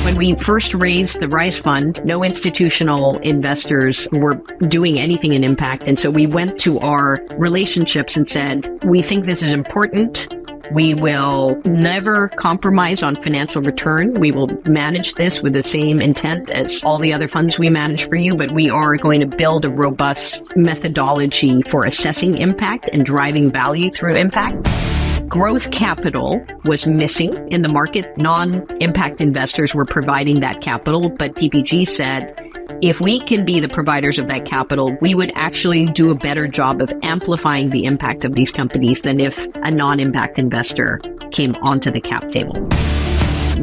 When we first raised the Rise Fund, no institutional investors were doing anything in impact. And so we went to our relationships and said, we think this is important. We will never compromise on financial return. We will manage this with the same intent as all the other funds we manage for you, but we are going to build a robust methodology for assessing impact and driving value through impact. Growth capital was missing in the market. Non-impact investors were providing that capital, but TPG said, if we can be the providers of that capital, we would actually do a better job of amplifying the impact of these companies than if a non-impact investor came onto the cap table.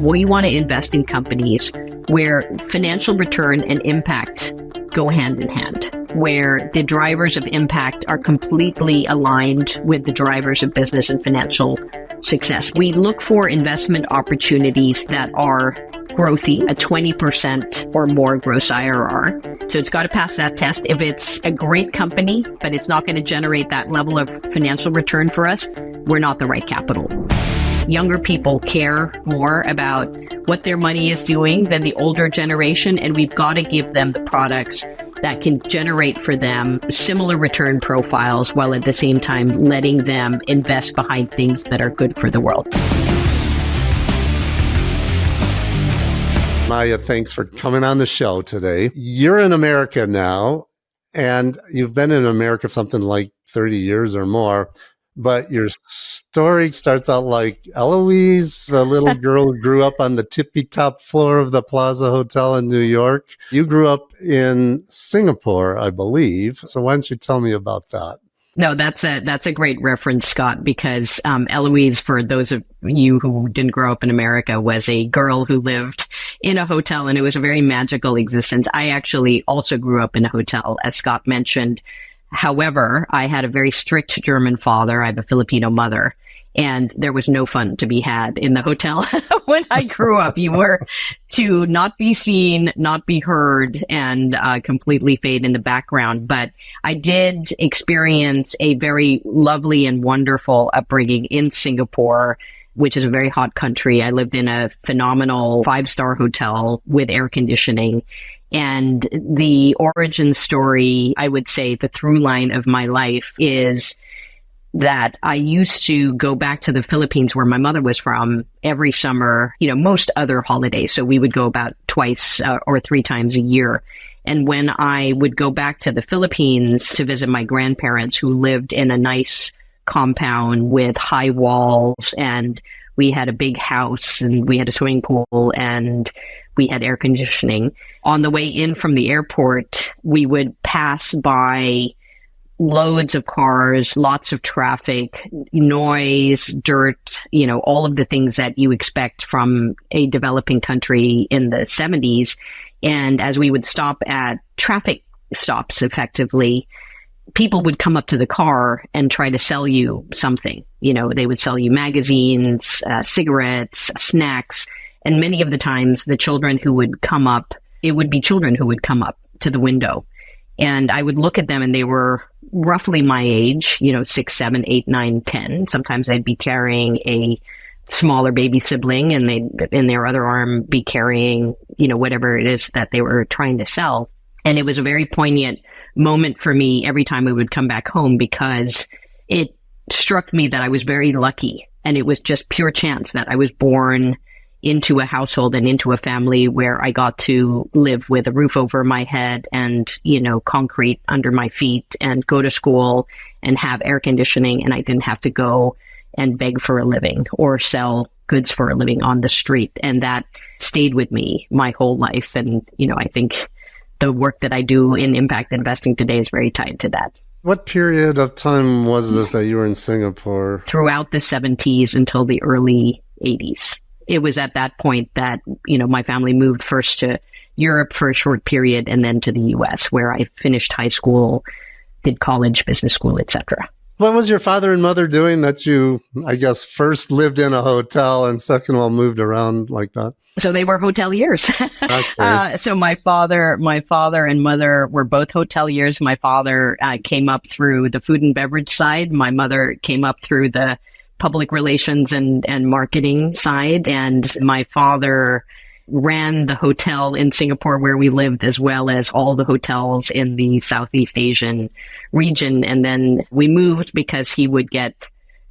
We want to invest in companies where financial return and impact go hand in hand, where the drivers of impact are completely aligned with the drivers of business and financial success. We look for investment opportunities that are growthy, a 20% or more gross IRR. So it's got to pass that test. If it's a great company, but it's not going to generate that level of financial return for us, we're not the right capital. Younger people care more about what their money is doing than the older generation, and we've got to give them the products that can generate for them similar return profiles while at the same time letting them invest behind things that are good for the world. Maya, thanks for coming on the show today. You're in America now, and you've been in America something like 30 years or more. But your story starts out like Eloise, a little girl who grew up on the tippy-top floor of the Plaza Hotel in New York. You grew up in Singapore, I believe. So why don't you tell me about that? No, that's a great reference, Scott, because Eloise, for those of you who didn't grow up in America, was a girl who lived in a hotel, and it was a very magical existence. I actually also grew up in a hotel, as Scott mentioned. However, I had a very strict German father. I have a Filipino mother, and there was no fun to be had in the hotel when I grew up. You were to not be seen, not be heard, and completely fade in the background. But I did experience a very lovely and wonderful upbringing in Singapore, which is a very hot country. I lived in a phenomenal 5-star hotel with air conditioning. And the origin story, I would say the through line of my life is that I used to go back to the Philippines where my mother was from every summer, most other holidays. So we would go about twice or 3 times a year. And when I would go back to the Philippines to visit my grandparents who lived in a nice compound with high walls, and we had a big house and we had a swimming pool and we had air conditioning. On the way in from the airport, we would pass by loads of cars, lots of traffic, noise, dirt, all of the things that you expect from a developing country in the 70s. And as we would stop at traffic stops effectively, people would come up to the car and try to sell you something. They would sell you magazines, cigarettes, snacks. And many of the times, the children who would come up, it would be children who would come up to the window. And I would look at them, and they were roughly my age, 6, 7, 8, 9, 10. Sometimes they'd be carrying a smaller baby sibling, and they'd, in their other arm, be carrying, whatever it is that they were trying to sell. And it was a very poignant moment for me every time we would come back home, because it struck me that I was very lucky. And it was just pure chance that I was born into a household and into a family where I got to live with a roof over my head and, concrete under my feet, and go to school and have air conditioning. And I didn't have to go and beg for a living or sell goods for a living on the street. And that stayed with me my whole life. And, I think the work that I do in impact investing today is very tied to that. What period of time was this that you were in Singapore? Throughout the 70s until the early 80s. It was at that point that, my family moved first to Europe for a short period and then to the US, where I finished high school, did college, business school, etc. What was your father and mother doing that you, I guess, first lived in a hotel and second of all moved around like that? So they were hoteliers. Okay. So my father and mother were both hoteliers. My father came up through the food and beverage side. My mother came up through the public relations and marketing side. And my father ran the hotel in Singapore where we lived, as well as all the hotels in the Southeast Asian region. And then we moved because he would get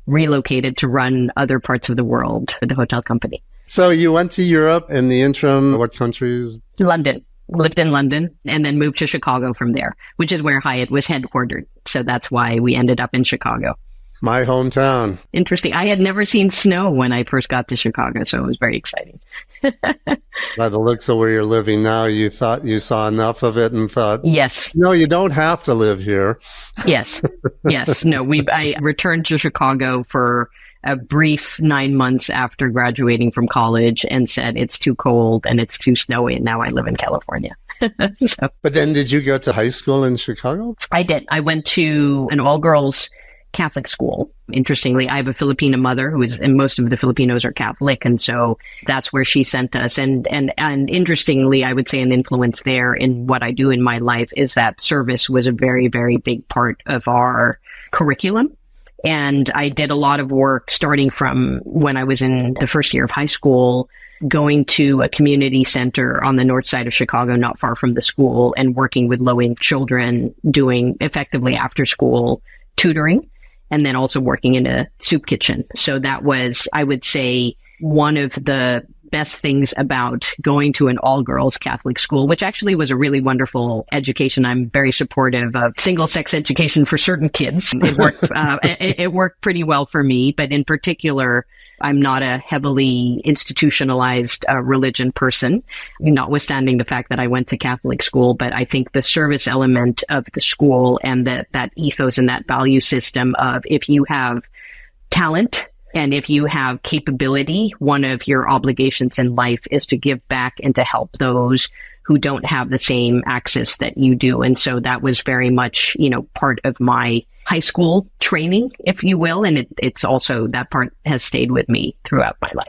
relocated to run other parts of the world for the hotel company. So you went to Europe in the interim. What countries? London. Lived in London and then moved to Chicago from there, which is where Hyatt was headquartered. So that's why we ended up in Chicago. My hometown. Interesting. I had never seen snow when I first got to Chicago, so it was very exciting. By the looks of where you're living now, you thought you saw enough of it and thought, yes. No, you don't have to live here. Yes. Yes. No, I returned to Chicago for a brief 9 months after graduating from college and said, it's too cold and it's too snowy. And now I live in California. So, but then did you go to high school in Chicago? I did. I went to an all-girls Catholic school. Interestingly, I have a Filipino mother and most of the Filipinos are Catholic. And so that's where she sent us. And interestingly, I would say an influence there in what I do in my life is that service was a very, very big part of our curriculum. And I did a lot of work starting from when I was in the first year of high school, going to a community center on the north side of Chicago, not far from the school, and working with low-income children, doing effectively after-school tutoring, and then also working in a soup kitchen. So that was, I would say, one of the best things about going to an all-girls Catholic school, which actually was a really wonderful education. I'm very supportive of single-sex education for certain kids. It worked, it worked pretty well for me, but in particular, I'm not a heavily institutionalized religion person, notwithstanding the fact that I went to Catholic school. But I think the service element of the school and that ethos and that value system of if you have talent and if you have capability, one of your obligations in life is to give back and to help those who don't have the same access that you do. And so that was very much, part of my high school training, if you will. And it's also, that part has stayed with me throughout my life.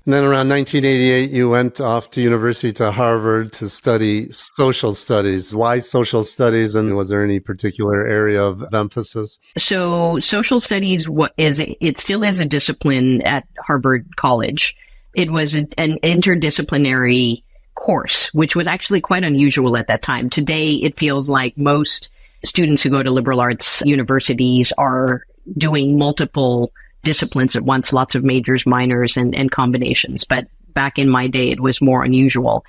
And then around 1988, you went off to university to Harvard to study social studies. Why social studies? And was there any particular area of emphasis? So social studies it still is a discipline at Harvard College. It was an interdisciplinary course, which was actually quite unusual at that time. Today, it feels like most students who go to liberal arts universities are doing multiple disciplines at once, lots of majors, minors, and combinations. But back in my day, it was more unusual.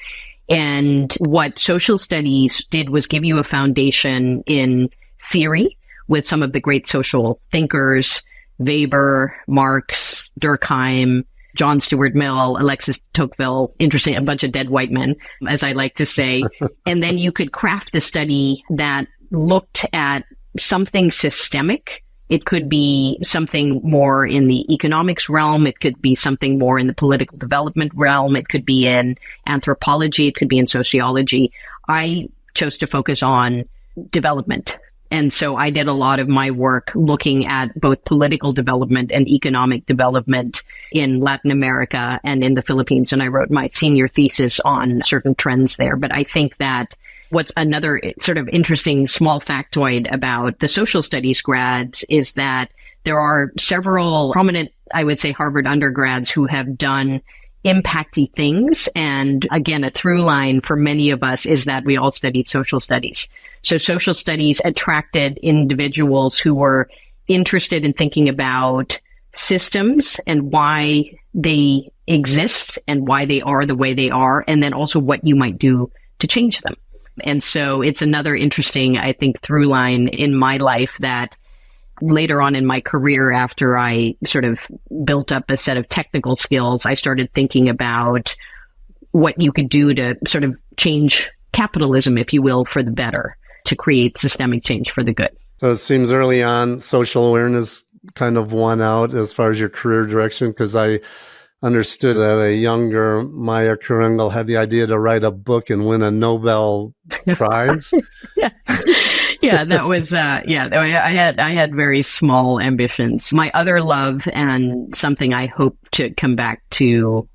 And what social studies did was give you a foundation in theory with some of the great social thinkers, Weber, Marx, Durkheim, John Stuart Mill, Alexis Tocqueville, interesting, a bunch of dead white men, as I like to say. And then you could craft a study that looked at something systemic. It could be something more in the economics realm. It could be something more in the political development realm. It could be in anthropology. It could be in sociology. I chose to focus on development. And so I did a lot of my work looking at both political development and economic development in Latin America and in the Philippines. And I wrote my senior thesis on certain trends there. But I think that what's another sort of interesting small factoid about the social studies grads is that there are several prominent, I would say, Harvard undergrads who have done impacty things. And again, a through line for many of us is that we all studied social studies. So social studies attracted individuals who were interested in thinking about systems and why they exist and why they are the way they are, and then also what you might do to change them. And so it's another interesting, I think, through line in my life that later on in my career, after I sort of built up a set of technical skills, I started thinking about what you could do to sort of change capitalism, if you will, for the better, to create systemic change for the good. So it seems early on, social awareness kind of won out as far as your career direction, because I understood that a younger Maya Chorengel had the idea to write a book and win a Nobel Prize. Yeah, that was, I had very small ambitions. My other love and something I hope to come back to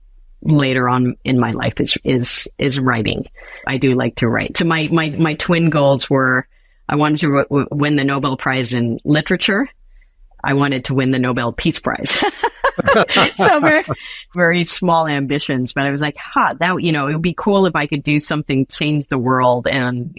later on in my life is writing. I do like to write. So my twin goals were, I wanted to win the Nobel Prize in literature. I wanted to win the Nobel Peace Prize. So very, very small ambitions, but I was like, that, it would be cool if I could do something, change the world. And,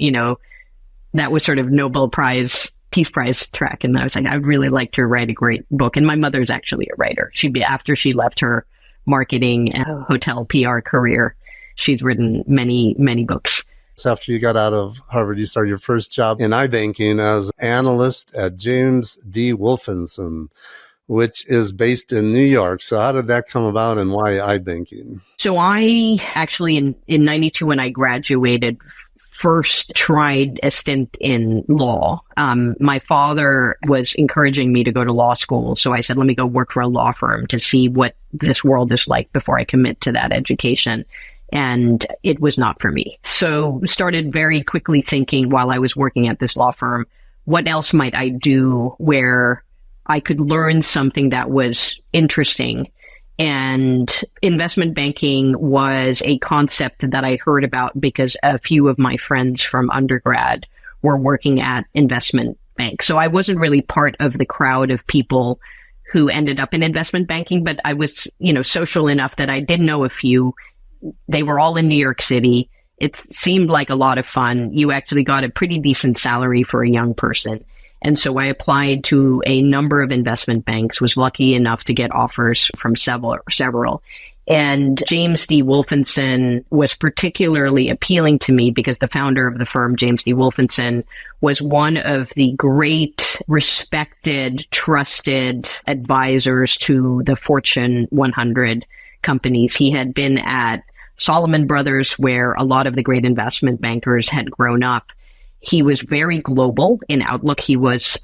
that was sort of Nobel Peace Prize track. And I was like, I'd really like to write a great book. And my mother's actually a writer. After she left her marketing and hotel PR career, she's written many, many books. So after you got out of Harvard, you started your first job in iBanking as analyst at James D. Wolfenson, which is based in New York. So how did that come about and why iBanking? So I actually, in 92, when I graduated, first tried a stint in law. My father was encouraging me to go to law school. So I said, let me go work for a law firm to see what this world is like before I commit to that education. And it was not for me. So started very quickly thinking while I was working at this law firm, what else might I do where I could learn something that was interesting. And investment banking was a concept that I heard about because a few of my friends from undergrad were working at investment banks. So I wasn't really part of the crowd of people who ended up in investment banking, but I was, social enough that I did know a few. They were all in New York City. It seemed like a lot of fun. You actually got a pretty decent salary for a young person. And so I applied to a number of investment banks, was lucky enough to get offers from several. And James D. Wolfenson was particularly appealing to me because the founder of the firm, James D. Wolfenson, was one of the great, respected, trusted advisors to the Fortune 100 companies. He had been at Salomon Brothers, where a lot of the great investment bankers had grown up. He was very global in outlook. He was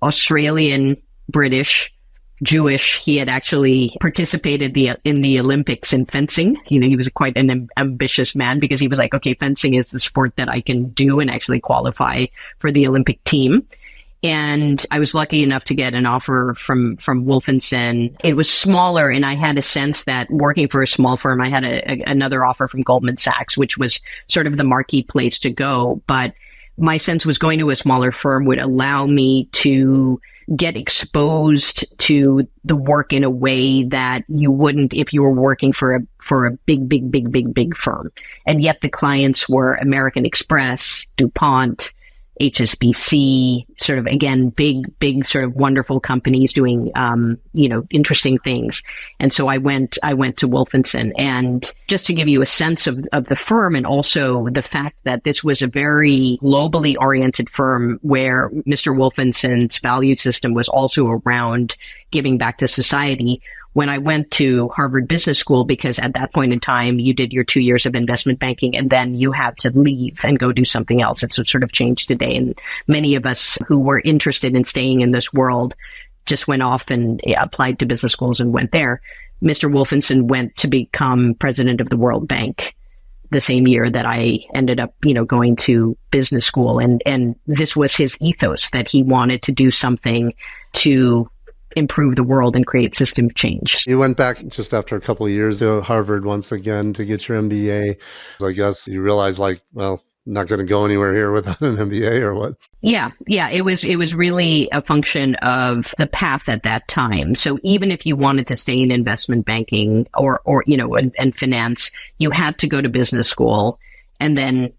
Australian, British, Jewish. He had actually participated in the Olympics in fencing. He was quite an ambitious man because he was like, okay, fencing is the sport that I can do and actually qualify for the Olympic team. And I was lucky enough to get an offer from Wolfenson. It was smaller, and I had a sense that working for a small firm, I had another offer from Goldman Sachs, which was sort of the marquee place to go. But my sense was going to a smaller firm would allow me to get exposed to the work in a way that you wouldn't if you were working for a big firm. And yet the clients were American Express, DuPont, HSBC, sort of, again, big sort of wonderful companies doing, interesting things. And so I went to Wolfenson. And just to give you a sense of the firm, and also the fact that this was a very globally oriented firm where Mr. Wolfenson's value system was also around giving back to society. When I went to Harvard Business School, because at that point in time, you did your 2 years of investment banking and then you had to leave and go do something else. It's sort of changed today. And many of us who were interested in staying in this world just went off and applied to business schools and went there. Mr. Wolfenson went to become president of the World Bank the same year that I ended up, going to business school. And this was his ethos, that he wanted to do something to improve the world and create system change. You went back just after a couple of years to Harvard once again to get your MBA. So I guess you realized not going to go anywhere here without an MBA or what? Yeah. It was really a function of the path at that time. So even if you wanted to stay in investment banking or and finance, you had to go to business school and then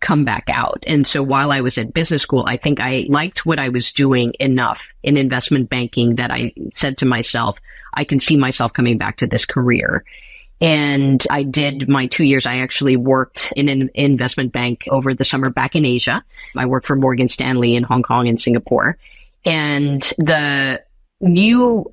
come back out. And so while I was at business school, I think I liked what I was doing enough in investment banking that I said to myself, I can see myself coming back to this career. And I did my 2 years. I actually worked in an investment bank over the summer back in Asia. I worked for Morgan Stanley in Hong Kong and Singapore. And the new,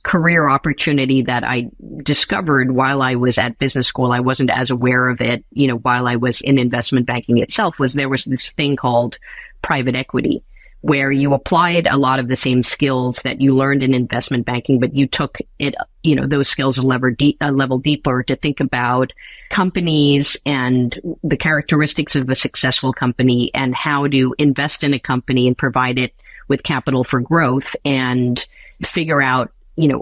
career opportunity that I discovered while I was at business school, I wasn't as aware of it, while I was in investment banking itself, there was this thing called private equity, where you applied a lot of the same skills that you learned in investment banking, but you took it, those skills a level deeper to think about companies and the characteristics of a successful company and how to invest in a company and provide it with capital for growth and figure out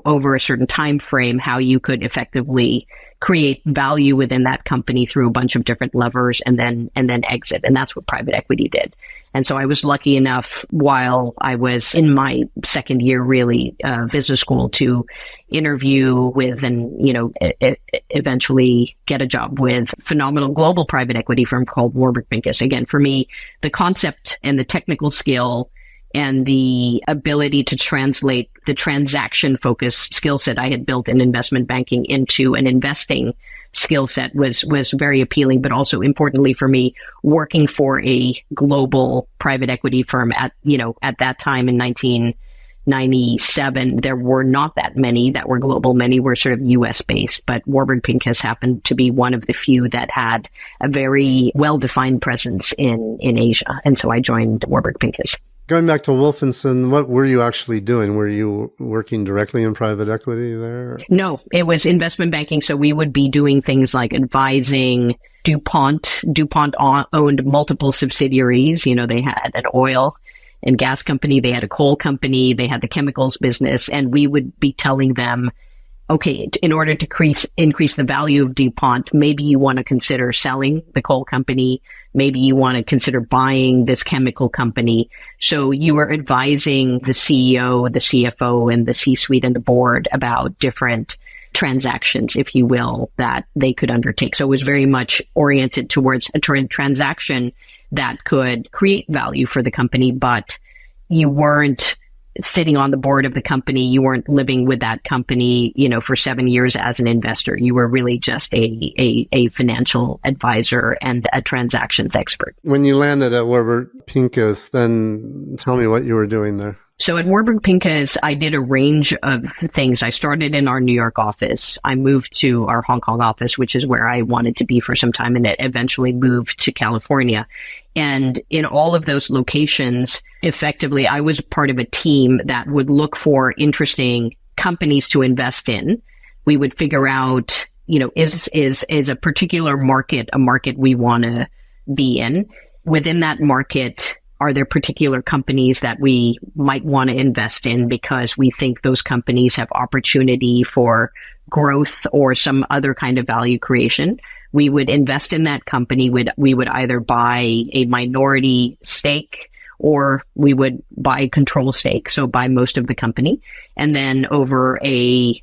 over a certain time frame, how you could effectively create value within that company through a bunch of different levers and then exit. And that's what private equity did. And so I was lucky enough while I was in my second year, really, business school to interview with and, eventually get a job with a phenomenal global private equity firm called Warburg Pincus. Again, for me, the concept and the technical skill and the ability to translate the transaction-focused skill set I had built in investment banking into an investing skill set was very appealing, but also importantly for me, working for a global private equity firm at that time in 1997, there were not that many that were global. Many were sort of US based, but Warburg Pincus happened to be one of the few that had a very well-defined presence in Asia. And so I joined Warburg Pincus. Going back to Wolfenson, what were you actually doing? Were you working directly in private equity there? No, it was investment banking. So we would be doing things like advising DuPont. DuPont owned multiple subsidiaries. They had an oil and gas company. They had a coal company. They had the chemicals business. And we would be telling them, okay, in order to increase the value of DuPont, maybe you want to consider selling the coal company. Maybe you want to consider buying this chemical company. So you were advising the CEO, the CFO, and the C-suite and the board about different transactions, if you will, that they could undertake. So it was very much oriented towards a transaction that could create value for the company, but you weren't sitting on the board of the company. You weren't living with that company, for 7 years as an investor. You were really just a financial advisor and a transactions expert. When you landed at Warburg Pincus, then tell me what you were doing there. So at Warburg Pincus, I did a range of things. I started in our New York office. I moved to our Hong Kong office, which is where I wanted to be for some time, and it eventually moved to California. And in all of those locations, effectively, I was part of a team that would look for interesting companies to invest in. We would figure out, is a particular market a market we want to be in? Within that market, are there particular companies that we might want to invest in because we think those companies have opportunity for growth or some other kind of value creation? We would invest in that company. We would either buy a minority stake or we would buy control stake, so buy most of the company. And then over a,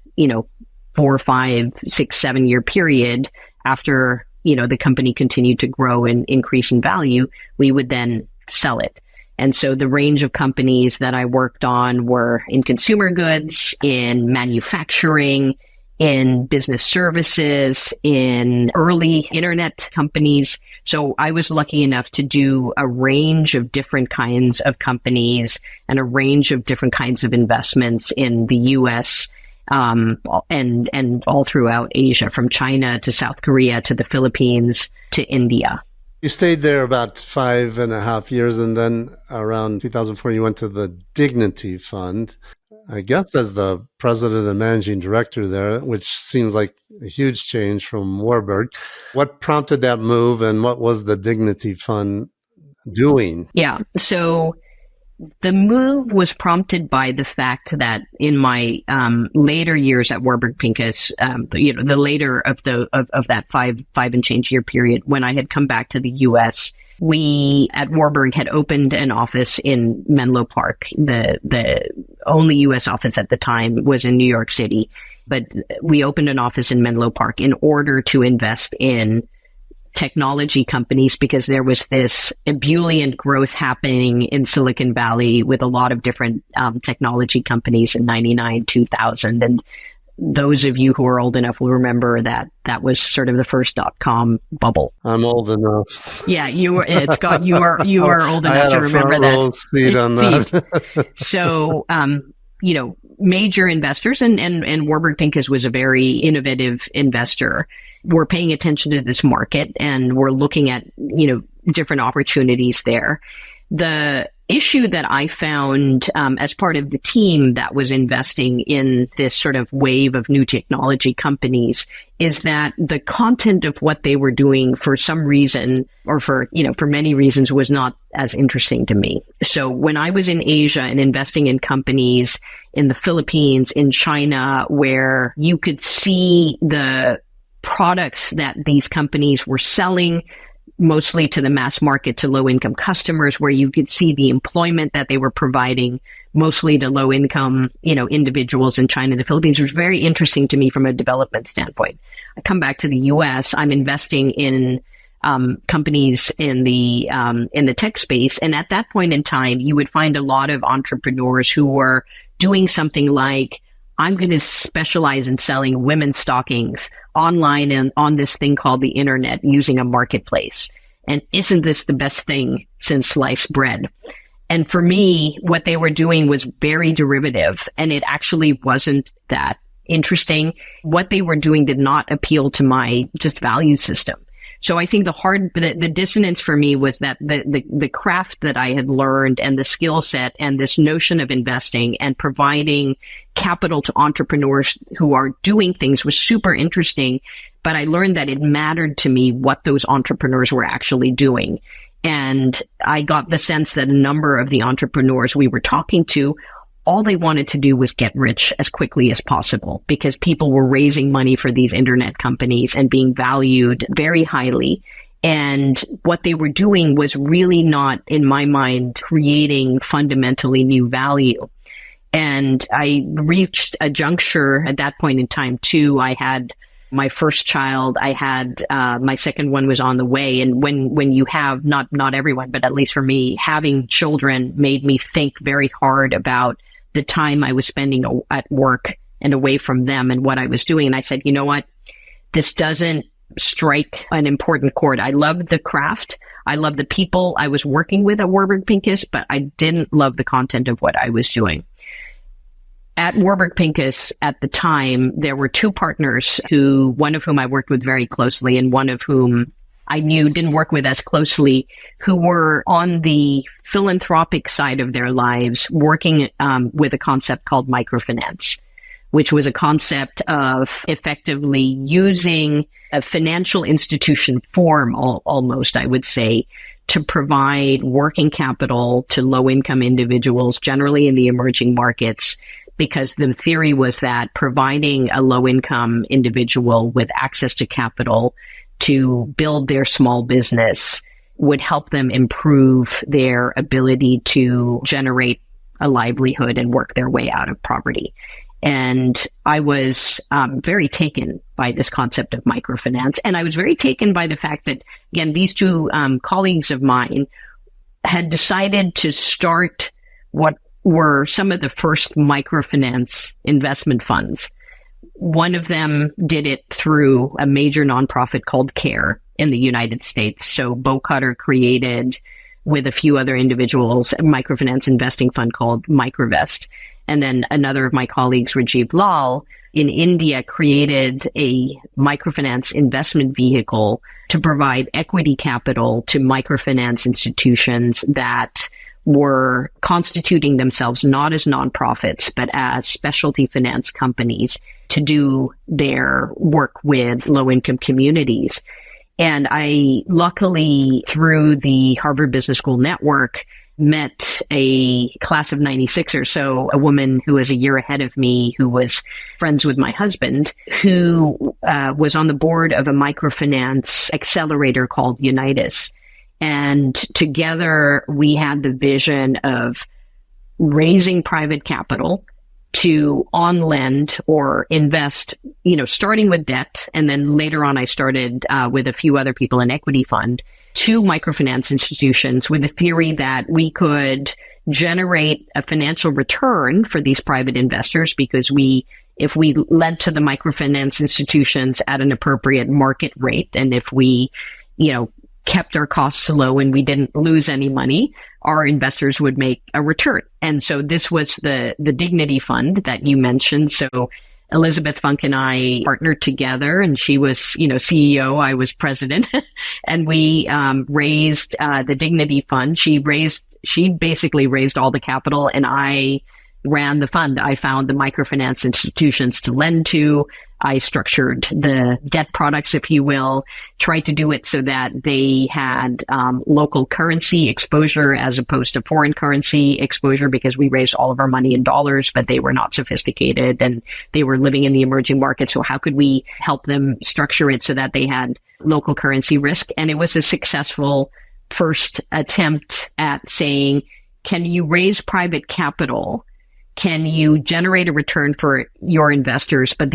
4, 5, 6, 7 year period, after, the company continued to grow and increase in value, we would then sell it. And so the range of companies that I worked on were in consumer goods, in manufacturing, in business services, in early internet companies. So I was lucky enough to do a range of different kinds of companies and a range of different kinds of investments in the US and all throughout Asia, from China to South Korea to the Philippines to India. You stayed there about 5.5 years, and then around 2004, you went to the Dignity Fund, I guess as the president and managing director there, which seems like a huge change from Warburg. What prompted that move, and what was the Dignity Fund doing? Yeah, so the move was prompted by the fact that in my later years at Warburg Pincus, the later of that five and change year period, when I had come back to the U.S., we at Warburg had opened an office in Menlo Park. The only U.S. office at the time was in New York City, but we opened an office in Menlo Park in order to invest in technology companies, because there was this ebullient growth happening in Silicon Valley with a lot of different technology companies in 99, 2000. And those of you who are old enough will remember that was sort of the first .com bubble. I'm old enough. Yeah, Scott, you are old enough to remember that. I had a front row seat on that. So, major investors and Warburg Pincus was a very innovative investor. We're paying attention to this market and we're looking at, different opportunities there. The issue that I found as part of the team that was investing in this sort of wave of new technology companies is that the content of what they were doing for some reason, or for many reasons, was not as interesting to me. So when I was in Asia and investing in companies in the Philippines, in China, where you could see the products that these companies were selling, mostly to the mass market, to low-income customers, where you could see the employment that they were providing, mostly to low-income, individuals in China and the Philippines. It was very interesting to me from a development standpoint. I come back to the U.S., I'm investing in companies in the tech space, and at that point in time, you would find a lot of entrepreneurs who were doing something like, I'm going to specialize in selling women's stockings online and on this thing called the internet using a marketplace. And isn't this the best thing since sliced bread? And for me, what they were doing was very derivative, and it actually wasn't that interesting. What they were doing did not appeal to my just value system. So I think the dissonance for me was that the craft that I had learned and the skill set and this notion of investing and providing capital to entrepreneurs who are doing things was super interesting. But I learned that it mattered to me what those entrepreneurs were actually doing. And I got the sense that a number of the entrepreneurs we were talking to, all they wanted to do was get rich as quickly as possible, because people were raising money for these internet companies and being valued very highly. And what they were doing was really not, in my mind, creating fundamentally new value. And I reached a juncture at that point in time too. I had my first child. I had my second one was on the way. And when you have, not everyone, but at least for me, having children made me think very hard about the time I was spending at work and away from them and what I was doing. And I said, you know what? This doesn't strike an important chord. I love the craft. I love the people I was working with at Warburg Pincus, but I didn't love the content of what I was doing. At Warburg Pincus at the time, there were two partners one of whom I worked with very closely and one of whom I knew didn't work with as closely, who were on the philanthropic side of their lives, working with a concept called microfinance, which was a concept of effectively using a financial institution form, almost, I would say, to provide working capital to low-income individuals, generally in the emerging markets, because the theory was that providing a low-income individual with access to capital to build their small business would help them improve their ability to generate a livelihood and work their way out of poverty. And I was very taken by this concept of microfinance. And I was very taken by the fact that, again, these two colleagues of mine had decided to start what were some of the first microfinance investment funds. One of them did it through a major nonprofit called CARE in the United States. So Bo Cutter created, with a few other individuals, a microfinance investing fund called Microvest. And then another of my colleagues, Rajiv Lal, in India, created a microfinance investment vehicle to provide equity capital to microfinance institutions that were constituting themselves not as nonprofits, but as specialty finance companies to do their work with low-income communities. And I, luckily, through the Harvard Business School network, met a class of 96 or so, a woman who was a year ahead of me, who was friends with my husband, who was on the board of a microfinance accelerator called Unitas. And together we had the vision of raising private capital to on-lend or invest, starting with debt. And then later on, I started with a few other people an equity fund to microfinance institutions with the theory that we could generate a financial return for these private investors, because if we lent to the microfinance institutions at an appropriate market rate, and if we, kept our costs low and we didn't lose any money, our investors would make a return. And so this was the Dignity Fund that you mentioned. So Elizabeth Funk and I partnered together, and she was, CEO, I was president, and we raised the Dignity Fund. She raised she basically raised all the capital and I ran the fund. I found the microfinance institutions to lend to. I structured the debt products, if you will, tried to do it so that they had local currency exposure as opposed to foreign currency exposure, because we raised all of our money in dollars, but they were not sophisticated and they were living in the emerging market. So how could we help them structure it so that they had local currency risk? And it was a successful first attempt at saying, can you raise private capital? Can you generate a return for your investors? But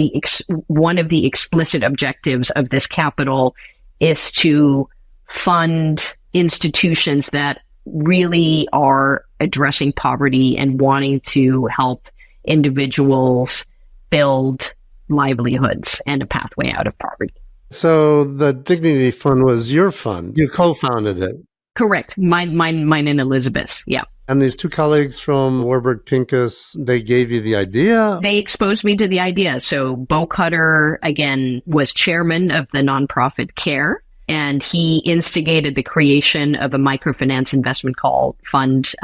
one of the explicit objectives of this capital is to fund institutions that really are addressing poverty and wanting to help individuals build livelihoods and a pathway out of poverty. So the Dignity Fund was your fund. You co-founded it. Correct. Mine and Elizabeth's. Yeah. And these two colleagues from Warburg, Pincus, they gave you the idea? They exposed me to the idea. So Bo Cutter, again, was chairman of the nonprofit CARE, and he instigated the creation of a microfinance investment fund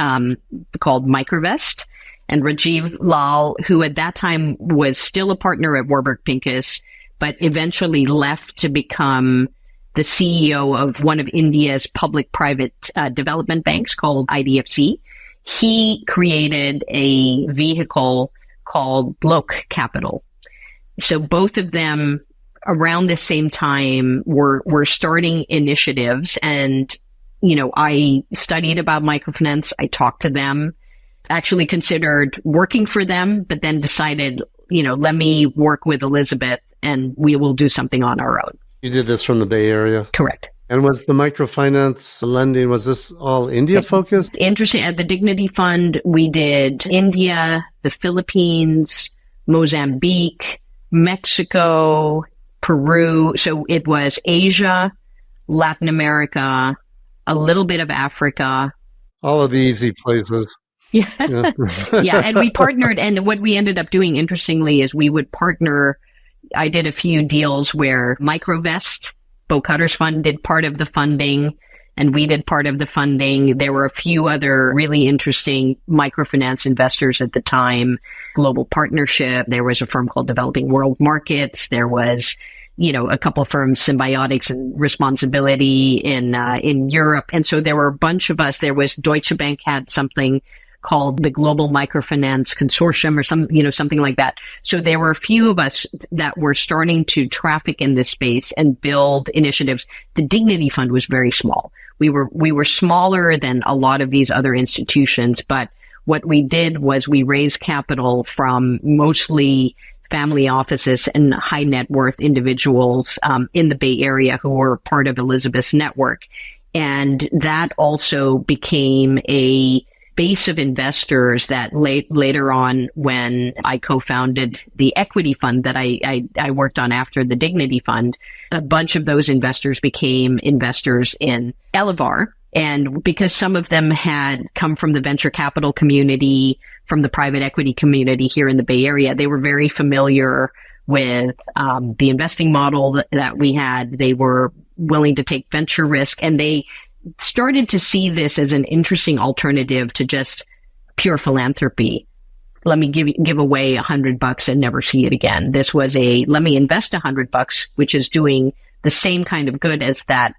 called Microvest. And Rajiv Lal, who at that time was still a partner at Warburg Pincus, but eventually left to become the CEO of one of India's public-private development banks called IDFC. He created a vehicle called Lok Capital. So both of them around the same time were starting initiatives. And, I studied about microfinance. I talked to them, actually considered working for them, but then decided, let me work with Elizabeth and we will do something on our own. You did this from the Bay Area? Correct. And was the microfinance lending, was this all India focused? Interesting. At the Dignity Fund, we did India, the Philippines, Mozambique, Mexico, Peru. So it was Asia, Latin America, a little bit of Africa. All of the easy places. Yeah. Yeah. And we partnered. And what we ended up doing, interestingly, is we would partner. I did a few deals where Microvest, Bo Cutter's fund, did part of the funding, and we did part of the funding. There were a few other really interesting microfinance investors at the time. Global Partnership. There was a firm called Developing World Markets. There was, a couple firms, Symbiotics and Responsibility in Europe. And so there were a bunch of us. There was Deutsche Bank had something called the Global Microfinance Consortium or something like that. So there were a few of us that were starting to traffic in this space and build initiatives. The Dignity Fund was very small. We were smaller than a lot of these other institutions, but what we did was we raised capital from mostly family offices and high net worth individuals in the Bay Area who were part of Elizabeth's network. And that also became a base of investors that later on, when I co-founded the equity fund that I worked on after the Dignity Fund, a bunch of those investors became investors in Elevar. And because some of them had come from the venture capital community, from the private equity community here in the Bay Area, they were very familiar with the investing model that we had. They were willing to take venture risk, and they started to see this as an interesting alternative to just pure philanthropy. Let me give away $100 and never see it again. This was let me invest $100, which is doing the same kind of good as that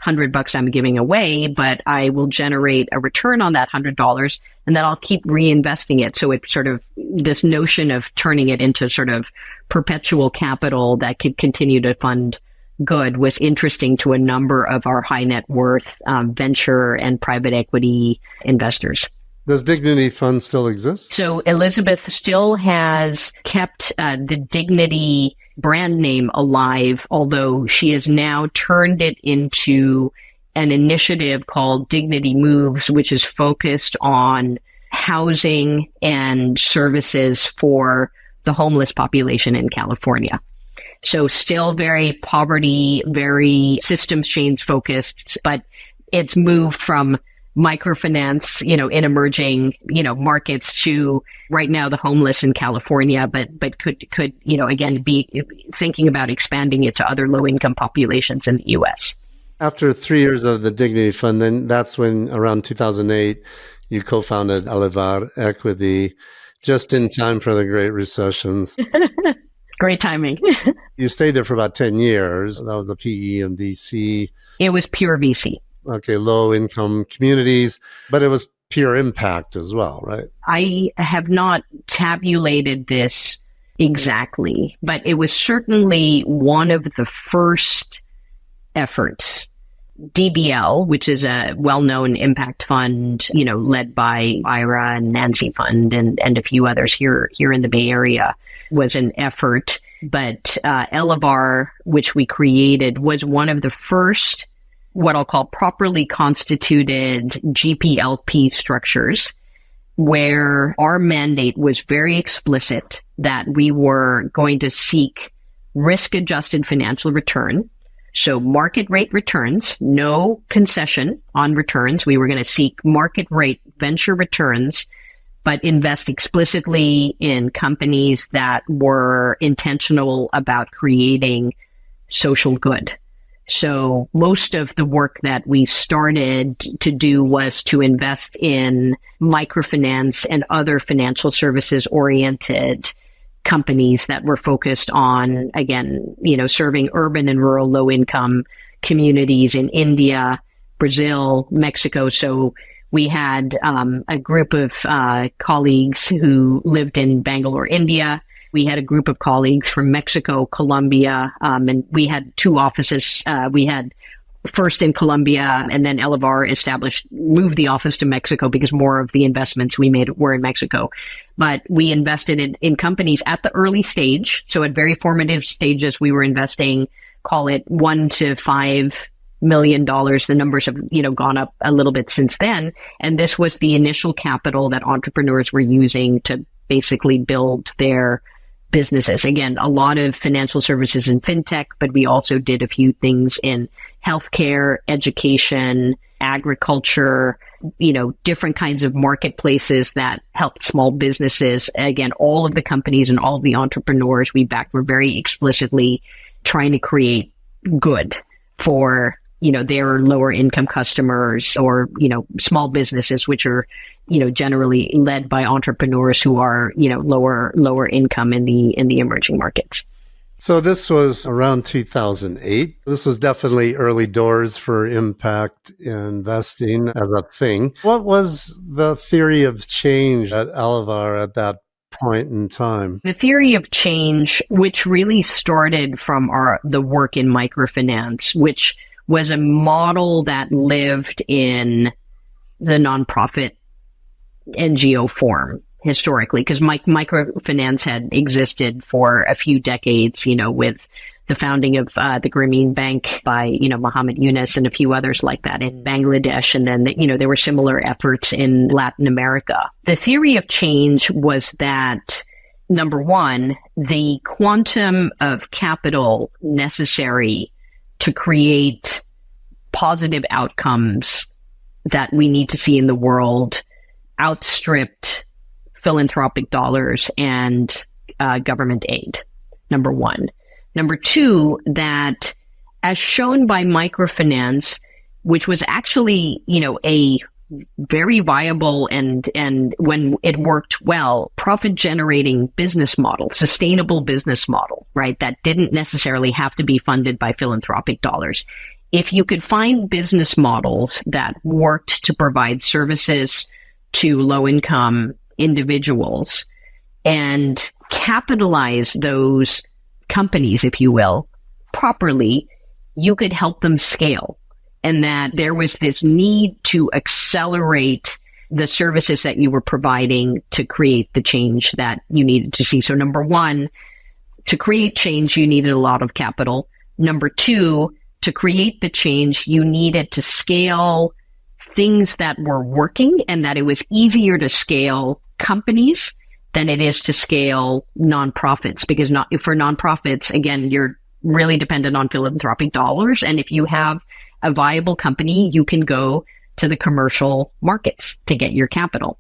$100 I'm giving away, but I will generate a return on that $100 and then I'll keep reinvesting it. So it's sort of this notion of turning it into sort of perpetual capital that could continue to fund good was interesting to a number of our high net worth venture and private equity investors. Does Dignity Fund still exist? So Elizabeth still has kept the Dignity brand name alive, although she has now turned it into an initiative called Dignity Moves, which is focused on housing and services for the homeless population in California. So still very poverty, very systems change focused, but it's moved from microfinance, in emerging, markets to right now the homeless in California, but could, again, be thinking about expanding it to other low income populations in the US. After 3 years of the Dignity Fund, then that's when around 2008, you co-founded Elevar Equity just in time for the Great Recessions. Great timing. You stayed there for about 10 years. That was the PE and VC. It was pure VC. Okay, low income communities, but it was pure impact as well, right? I have not tabulated this exactly, but it was certainly one of the first efforts. DBL, which is a well-known impact fund, led by Ira and Nancy Fund and a few others here in the Bay Area, was an effort. But Elevar, which we created, was one of the first, what I'll call properly constituted GPLP structures, where our mandate was very explicit that we were going to seek risk-adjusted financial return. So market rate returns, no concession on returns. We were going to seek market rate venture returns, but invest explicitly in companies that were intentional about creating social good. So most of the work that we started to do was to invest in microfinance and other financial services oriented companies that were focused on, again, serving urban and rural low income communities in India, Brazil, Mexico. So we had a group of colleagues who lived in Bangalore, India. We had a group of colleagues from Mexico, Colombia, and we had two offices. We had first in Colombia, and then Elevar moved the office to Mexico because more of the investments we made were in Mexico. But we invested in companies at the early stage. So at very formative stages, we were investing, call it $1 to $5 million. The numbers have, gone up a little bit since then. And this was the initial capital that entrepreneurs were using to basically build their businesses. Again, a lot of financial services and fintech, but we also did a few things in healthcare, education, agriculture, different kinds of marketplaces that helped small businesses. Again, all of the companies and all of the entrepreneurs we backed were very explicitly trying to create good for, their lower income customers or, small businesses, which are, generally led by entrepreneurs who are, lower income in the emerging markets. So this was around 2008. This was definitely early doors for impact investing as a thing. What was the theory of change at Elevar at that point in time? The theory of change, which really started from the work in microfinance, which was a model that lived in the nonprofit NGO form historically, because microfinance had existed for a few decades, with the founding of the Grameen Bank by, Muhammad Yunus and a few others like that in Bangladesh. And then, there were similar efforts in Latin America. The theory of change was that, number one, the quantum of capital necessary to create positive outcomes that we need to see in the world outstripped philanthropic dollars and government aid, number one. Number two, that as shown by microfinance, which was actually, a very viable and when it worked well, profit generating business model, sustainable business model, right? That didn't necessarily have to be funded by philanthropic dollars. If you could find business models that worked to provide services to low income individuals and capitalize those companies, if you will, properly, you could help them scale. And that there was this need to accelerate the services that you were providing to create the change that you needed to see. So number one, to create change, you needed a lot of capital. Number two, to create the change, you needed to scale things that were working, and that it was easier to scale companies than it is to scale nonprofits, because for nonprofits, again, you're really dependent on philanthropic dollars. And if you have a viable company, you can go to the commercial markets to get your capital.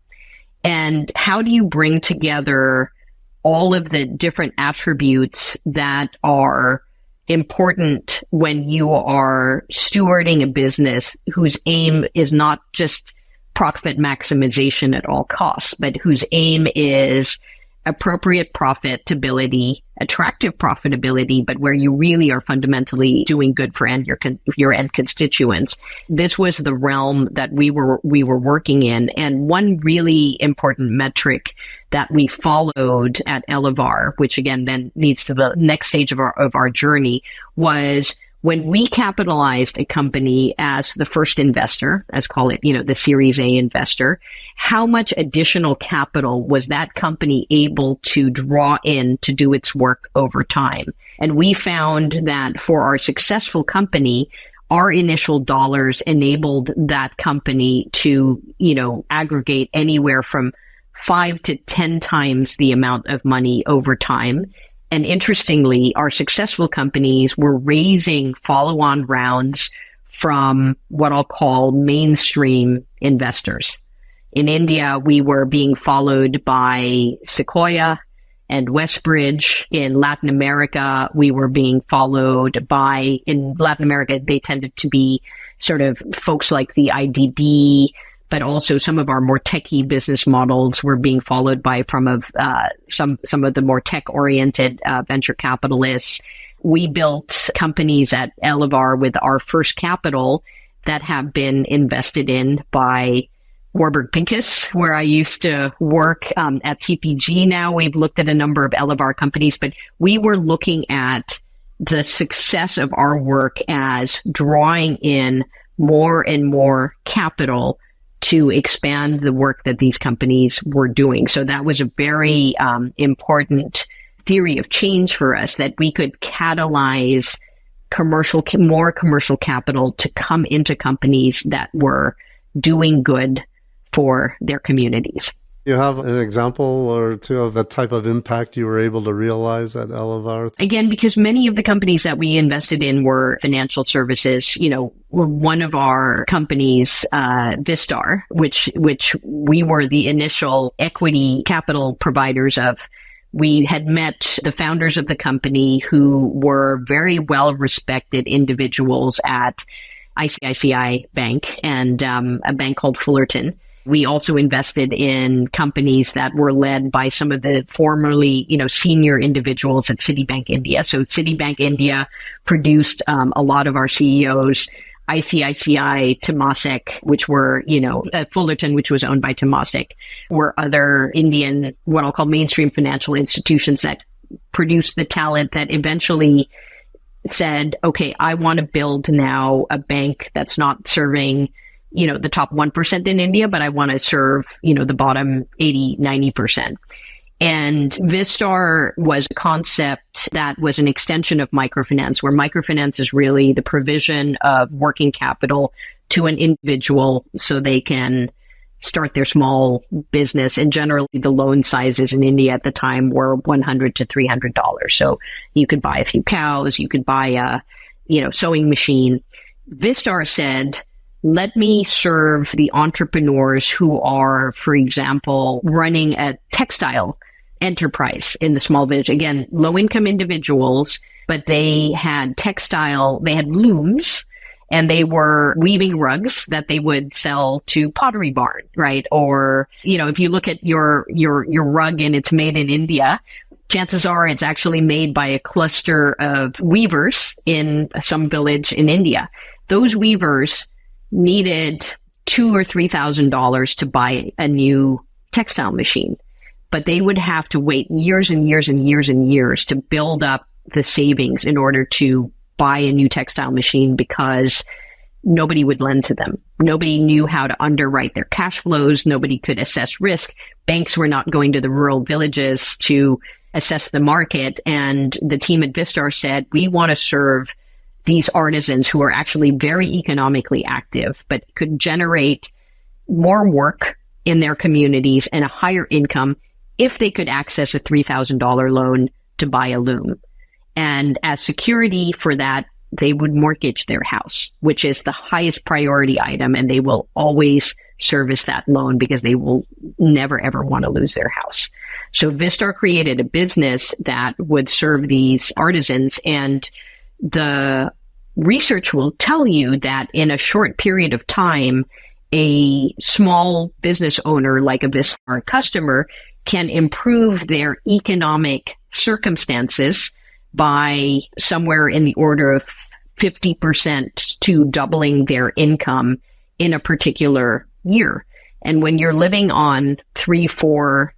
And how do you bring together all of the different attributes that are important when you are stewarding a business whose aim is not just profit maximization at all costs, but whose aim is appropriate profitability, attractive profitability, but where you really are fundamentally doing good for your end constituents. This was the realm that we were working in. And one really important metric that we followed at Elevar, which again then leads to the next stage of our journey, was when we capitalized a company as the first investor, as call it, the Series A investor, how much additional capital was that company able to draw in to do its work over time? And we found that for our successful company, our initial dollars enabled that company to, aggregate anywhere from 5 to 10 times the amount of money over time. And interestingly, our successful companies were raising follow-on rounds from what I'll call mainstream investors. In India, we were being followed by Sequoia and Westbridge. In Latin America, we were being followed by, in Latin America, they tended to be sort of folks like the IDB, but also some of our more techie business models were being followed by some of the more tech-oriented venture capitalists. We built companies at Elevar with our first capital that have been invested in by Warburg Pincus, where I used to work at TPG. Now we've looked at a number of Elevar companies, but we were looking at the success of our work as drawing in more and more capital to expand the work that these companies were doing. So that was a very important theory of change for us, that we could catalyze more commercial capital to come into companies that were doing good for their communities. You have an example or two of the type of impact you were able to realize at Elevar? Again, because many of the companies that we invested in were financial services. One of our companies, Vistar, which we were the initial equity capital providers of. We had met the founders of the company, who were very well-respected individuals at ICICI Bank and a bank called Fullerton. We also invested in companies that were led by some of the formerly, senior individuals at Citibank India. So Citibank India produced a lot of our CEOs. ICICI, Temasek, which were, Fullerton, which was owned by Temasek, were other Indian, what I'll call mainstream financial institutions that produced the talent that eventually said, okay, I want to build now a bank that's not serving the top 1% in India, but I want to serve, the bottom 80, 90%. And Vistar was a concept that was an extension of microfinance, where microfinance is really the provision of working capital to an individual so they can start their small business. And generally the loan sizes in India at the time were $100 to $300. So you could buy a few cows, you could buy a, sewing machine. Vistar said, let me serve the entrepreneurs who are, for example, running a textile enterprise in the small village. Again, low-income individuals, but they had looms, and they were weaving rugs that they would sell to Pottery Barn, right? Or, if you look at your rug and it's made in India, chances are it's actually made by a cluster of weavers in some village in India. Those weavers needed $2,000 or $3,000 to buy a new textile machine, but they would have to wait years and years and years and years to build up the savings in order to buy a new textile machine, because nobody would lend to them. Nobody knew how to underwrite their cash flows. Nobody could assess risk. Banks were not going to the rural villages to assess the market. And the team at Vistar said, we want to serve these artisans who are actually very economically active, but could generate more work in their communities and a higher income if they could access a $3,000 loan to buy a loom. And as security for that, they would mortgage their house, which is the highest priority item, and they will always service that loan because they will never, ever want to lose their house. So Vistar created a business that would serve these artisans, and the research will tell you that in a short period of time, a small business owner like a Vistar customer can improve their economic circumstances by somewhere in the order of 50% to doubling their income in a particular year. And when you're living on $3-4,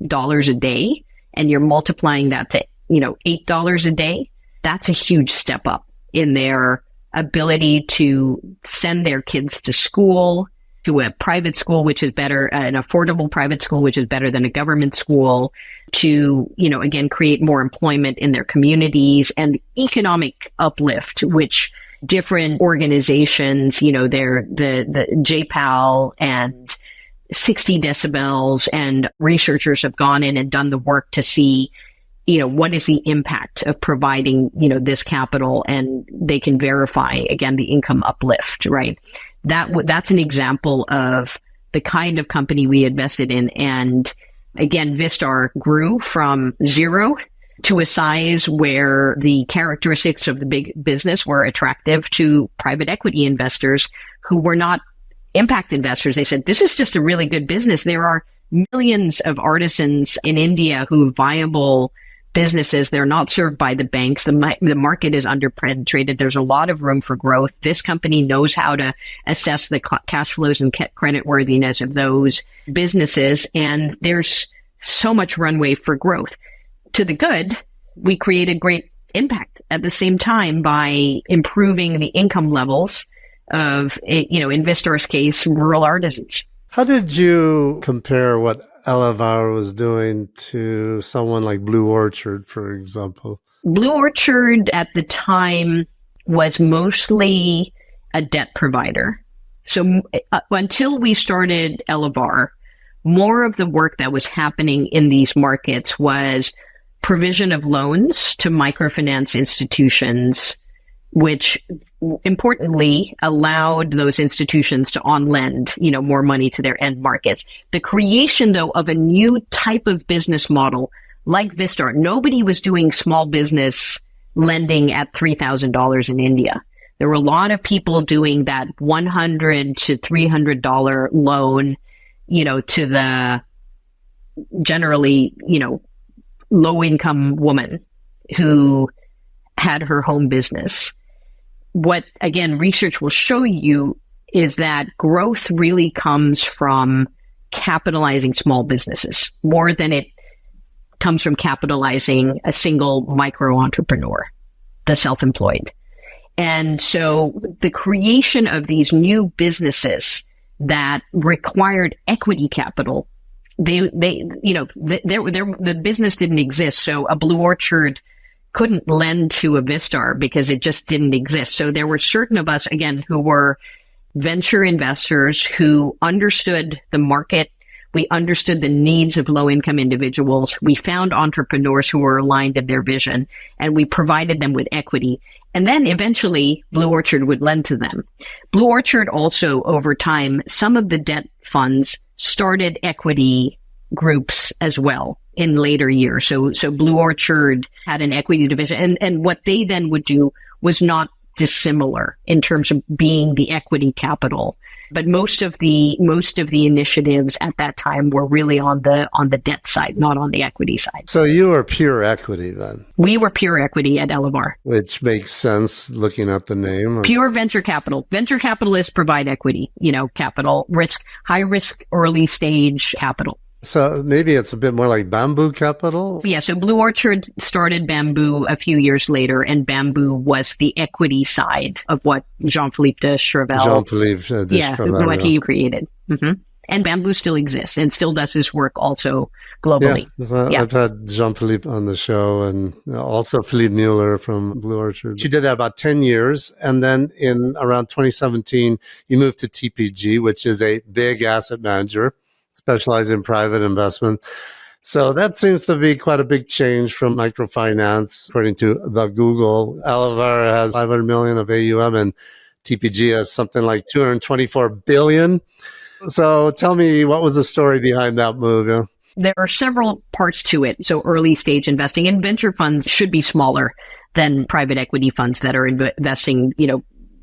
dollars a day, and you're multiplying that to, $8 a day, that's a huge step up in their ability to send their kids to school, to a private school, which is better, an affordable private school, which is better than a government school, to, again, create more employment in their communities and economic uplift, which different organizations, the JPAL and 60 decibels and researchers have gone in and done the work to see, what is the impact of providing, this capital, and they can verify, again, the income uplift, right? That's an example of the kind of company we invested in. And again, Vistar grew from zero to a size where the characteristics of the big business were attractive to private equity investors who were not impact investors. They said, this is just a really good business. There are millions of artisans in India who have viable businesses. They're not served by the banks. The market is underpenetrated. There's a lot of room for growth. This company knows how to assess the cash flows and credit worthiness of those businesses. And there's so much runway for growth. To the good, we created great impact at the same time by improving the income levels of, in Vistar's case, rural artisans. How did you compare what Elevar was doing to someone like Blue Orchard, for example? Blue Orchard at the time was mostly a debt provider. So until we started Elevar, more of the work that was happening in these markets was provision of loans to microfinance institutions, which importantly allowed those institutions to on-lend, more money to their end markets. The creation, though, of a new type of business model like Vistar, nobody was doing small business lending at $3,000 in India. There were a lot of people doing that $100 to $300 loan, to the generally, low-income woman who had her home business. What, again, research will show you is that growth really comes from capitalizing small businesses more than it comes from capitalizing a single micro-entrepreneur, the self-employed. And so the creation of these new businesses that required equity capital, the business didn't exist. So a Blue Orchard couldn't lend to a Vistar because it just didn't exist. So there were certain of us, again, who were venture investors who understood the market. We understood the needs of low-income individuals. We found entrepreneurs who were aligned in their vision, and we provided them with equity. And then eventually, Blue Orchard would lend to them. Blue Orchard also, over time, some of the debt funds started equity groups as well in later years. So Blue Orchard had an equity division, and what they then would do was not dissimilar in terms of being the equity capital. But most of the initiatives at that time were really on the debt side, not on the equity side. So you were pure equity then? We were pure equity at Elevar. Which makes sense looking at the name. Pure venture capital. Venture capitalists provide equity, capital, risk, high risk, early stage capital. So maybe it's a bit more like Bamboo Capital? Yeah, so Blue Orchard started Bamboo a few years later, and Bamboo was the equity side of what Jean-Philippe de Chorengel, what he created. Mm-hmm. And Bamboo still exists and still does his work also globally. Yeah. I've had Jean-Philippe on the show, and also Philippe Mueller from Blue Orchard. You did that about 10 years, and then in around 2017, you moved to TPG, which is a big asset manager, specialize in private investment. So that seems to be quite a big change from microfinance. According to the Google, Elevar has 500 million of AUM and TPG has something like 224 billion. So tell me, what was the story behind that move? Yeah? There are several parts to it. So early stage investing and venture funds should be smaller than private equity funds that are investing,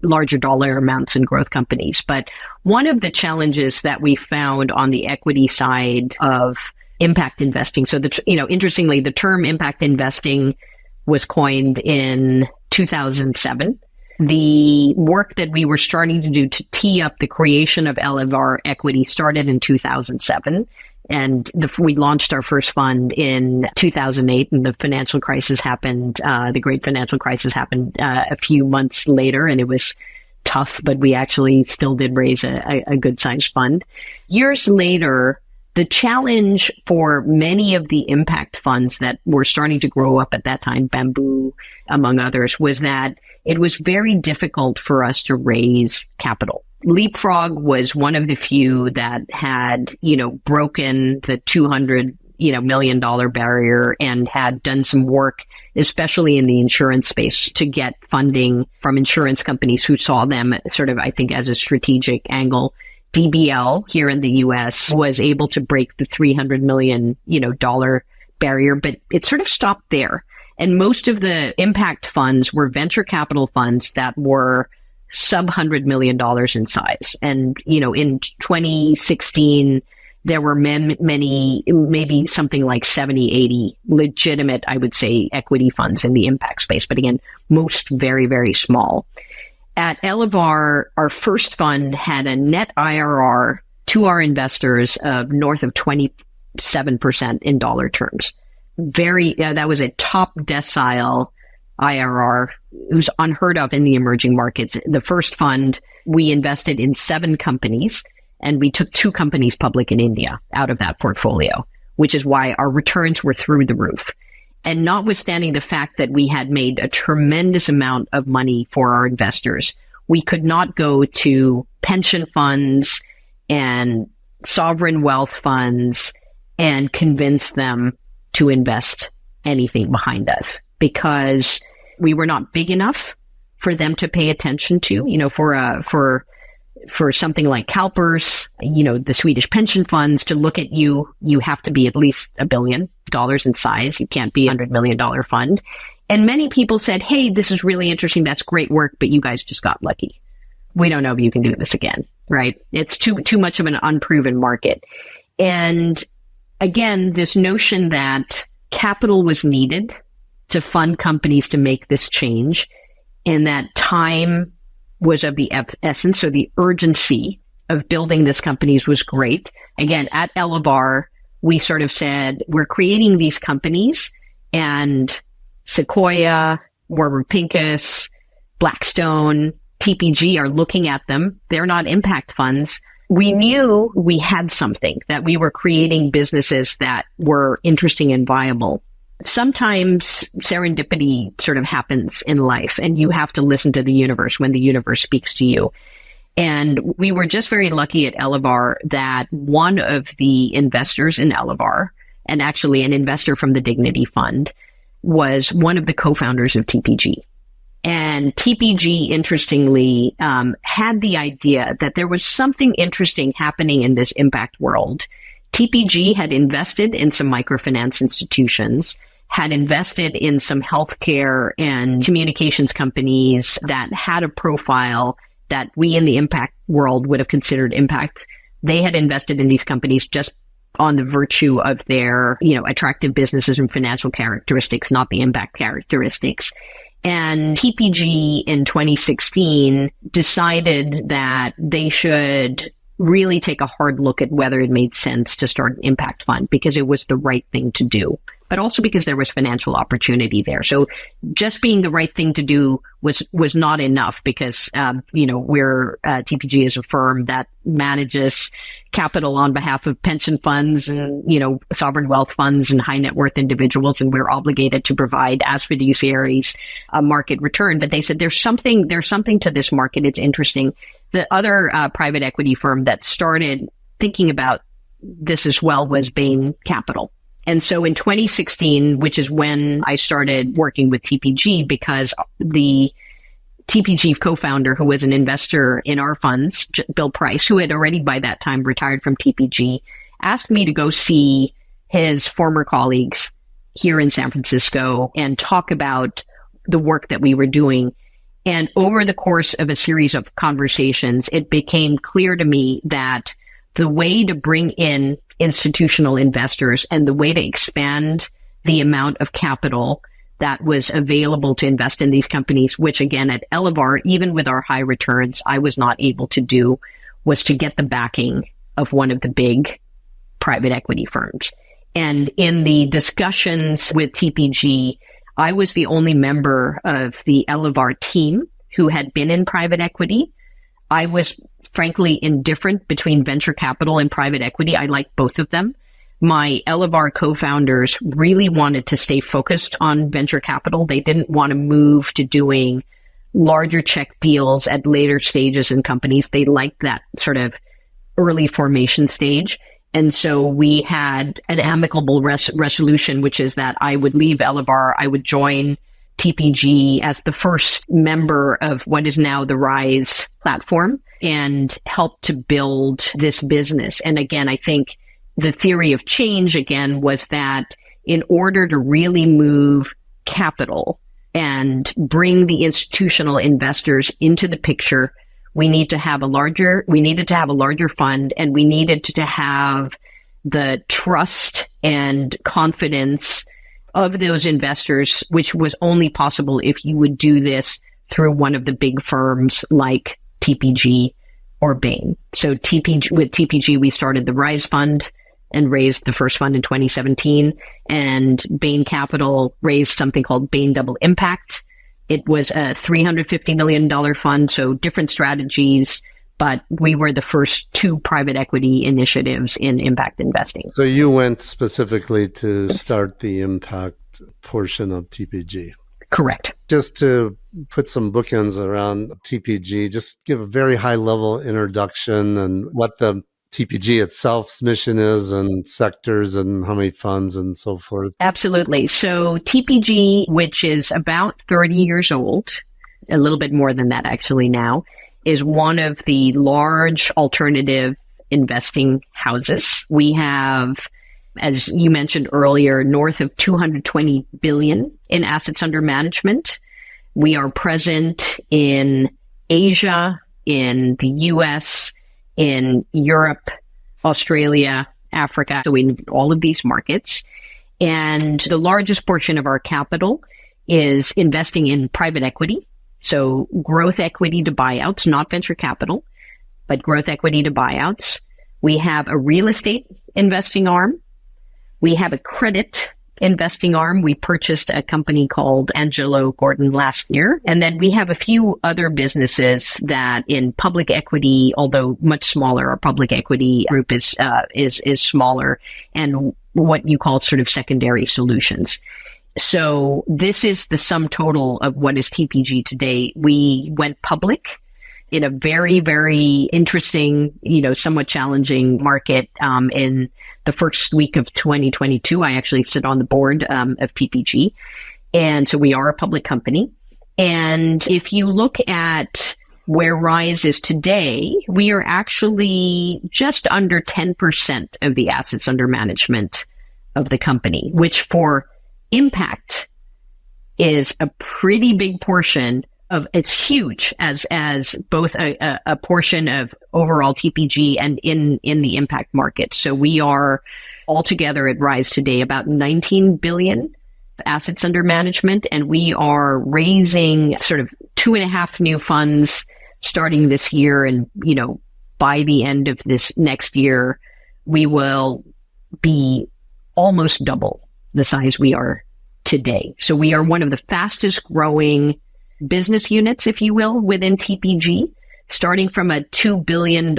larger dollar amounts in growth companies. But one of the challenges that we found on the equity side of impact investing, so interestingly, the term impact investing was coined in 2007. The work that we were starting to do to tee up the creation of Elevar Equity started in 2007. And we launched our first fund in 2008, and the financial crisis happened. The great financial crisis happened a few months later, and it was tough, but we actually still did raise a good-sized fund. Years later, the challenge for many of the impact funds that were starting to grow up at that time, Bamboo, among others, was that it was very difficult for us to raise capital. Leapfrog was one of the few that had, broken the $200 million barrier and had done some work, especially in the insurance space, to get funding from insurance companies who saw them sort of, I think, as a strategic angle. DBL here in the US was able to break the $300 million, dollar barrier, but it sort of stopped there. And most of the impact funds were venture capital funds that were sub $100 million in size. And, in 2016, there were many, maybe something like 70, 80 legitimate, I would say, equity funds in the impact space. But again, most very, very small. At Elevar, our first fund had a net IRR to our investors of north of 27% in dollar terms. That was a top decile IRR. It was unheard of in the emerging markets. The first fund, we invested in 7 companies, and we took 2 companies public in India out of that portfolio, which is why our returns were through the roof. And notwithstanding the fact that we had made a tremendous amount of money for our investors, we could not go to pension funds and sovereign wealth funds and convince them to invest anything behind us, because we were not big enough for them to pay attention to. For something like CalPERS, the Swedish pension funds, to look at you have to be at least $1 billion in size. You can't be a $100 million fund. And many people said, hey, this is really interesting. That's great work, but you guys just got lucky. We don't know if you can do this again, right? It's too much of an unproven market. And again, this notion that capital was needed to fund companies to make this change, and that time was of the essence. So the urgency of building this companies was great. Again, at Elevar, we sort of said, we're creating these companies, and Sequoia, Warburg Pincus, Blackstone, TPG are looking at them. They're not impact funds. We knew we had something, that we were creating businesses that were interesting and viable. Sometimes serendipity sort of happens in life, and you have to listen to the universe when the universe speaks to you. And we were just very lucky at Elevar that one of the investors in Elevar, and actually an investor from the Dignity Fund, was one of the co-founders of TPG. And TPG, interestingly, had the idea that there was something interesting happening in this impact world. TPG had invested in some microfinance institutions, had invested in some healthcare and communications companies that had a profile that we in the impact world would have considered impact. They had invested in these companies just on the virtue of their, attractive businesses and financial characteristics, not the impact characteristics. And TPG in 2016 decided that they should really take a hard look at whether it made sense to start an impact fund, because it was the right thing to do, but also because there was financial opportunity there. So just being the right thing to do was not enough, because, we're TPG is a firm that manages capital on behalf of pension funds and, sovereign wealth funds and high net worth individuals. And we're obligated to provide, as fiduciaries, a market return. But they said, there's something to this market. It's interesting. The other private equity firm that started thinking about this as well was Bain Capital. And so in 2016, which is when I started working with TPG, because the TPG co-founder, who was an investor in our funds, Bill Price, who had already by that time retired from TPG, asked me to go see his former colleagues here in San Francisco and talk about the work that we were doing. And over the course of a series of conversations, it became clear to me that the way to bring in institutional investors and the way to expand the amount of capital that was available to invest in these companies, which again at Elevar, even with our high returns, I was not able to do, was to get the backing of one of the big private equity firms. And in the discussions with TPG, I was the only member of the Elevar team who had been in private equity. I was frankly indifferent between venture capital and private equity. I liked both of them. My Elevar co-founders really wanted to stay focused on venture capital. They didn't want to move to doing larger check deals at later stages in companies. They liked that sort of early formation stage. And so we had an amicable resolution, which is that I would leave Elevar. I would join TPG as the first member of what is now the Rise platform and help to build this business. And again, I think the theory of change, again, was that in order to really move capital and bring the institutional investors into the picture, we needed to have a larger fund, and we needed to have the trust and confidence of those investors, which was only possible if you would do this through one of the big firms like TPG or Bain. So with TPG, we started the Rise Fund and raised the first fund in 2017. And Bain Capital raised something called Bain Double Impact. It was a $350 million fund, so different strategies, but we were the first two private equity initiatives in impact investing. So you went specifically to start the impact portion of TPG. Correct. Just to put some bookends around TPG, just give a very high-level introduction and what the TPG itself's mission is and sectors and how many funds and so forth. Absolutely. So TPG, which is about 30 years old, a little bit more than that actually now, is one of the large alternative investing houses. We have, as you mentioned earlier, north of 220 billion in assets under management. We are present in Asia, in the US, in Europe, Australia, Africa, so in all of these markets. And the largest portion of our capital is investing in private equity. So growth equity to buyouts, not venture capital, but growth equity to buyouts. We have a real estate investing arm. We have a credit investing arm. We purchased a company called Angelo Gordon last year. And then we have a few other businesses that in public equity, although much smaller, our public equity group is smaller, and what you call sort of secondary solutions. So this is the sum total of what is TPG today. We went public in a very, very interesting, somewhat challenging market in the first week of 2022. I actually sit on the board of TPG. And so we are a public company. And if you look at where Rise is today, we are actually just under 10% of the assets under management of the company, which for impact is a pretty big portion of, it's huge as both a portion of overall TPG and in the impact market. So we are altogether at Rise today about 19 billion assets under management, and we are raising sort of 2.5 new funds starting this year. And, by the end of this next year, we will be almost double the size we are today. So we are one of the fastest growing business units, if you will, within TPG, starting from a $2 billion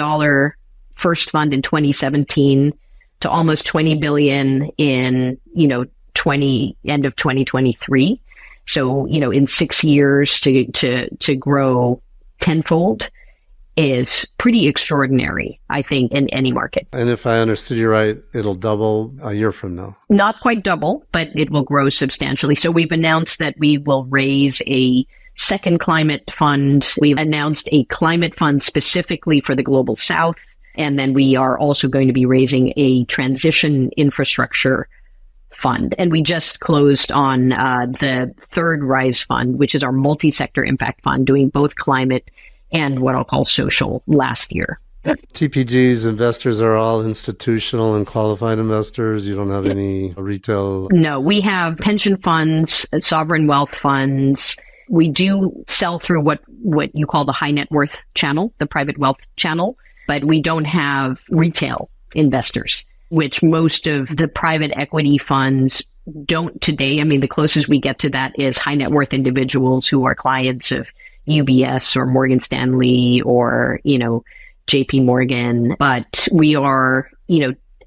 first fund in 2017 to almost 20 billion in, end of 2023. So, in 6 years to grow tenfold is pretty extraordinary, I think, in any market. And if I understood you right, it'll double a year from now. Not quite double, but it will grow substantially. So we've announced that we will raise a second climate fund. We've announced a climate fund specifically for the Global South. And then we are also going to be raising a transition infrastructure fund. And we just closed on the third Rise fund, which is our multi-sector impact fund, doing both climate and what I'll call social last year. TPG's investors are all institutional and qualified investors. You don't have any retail? No, we have pension funds, sovereign wealth funds. We do sell through what you call the high net worth channel, the private wealth channel, but we don't have retail investors, which most of the private equity funds don't today. I mean, the closest we get to that is high net worth individuals who are clients of UBS or Morgan Stanley or, JP Morgan. But we are,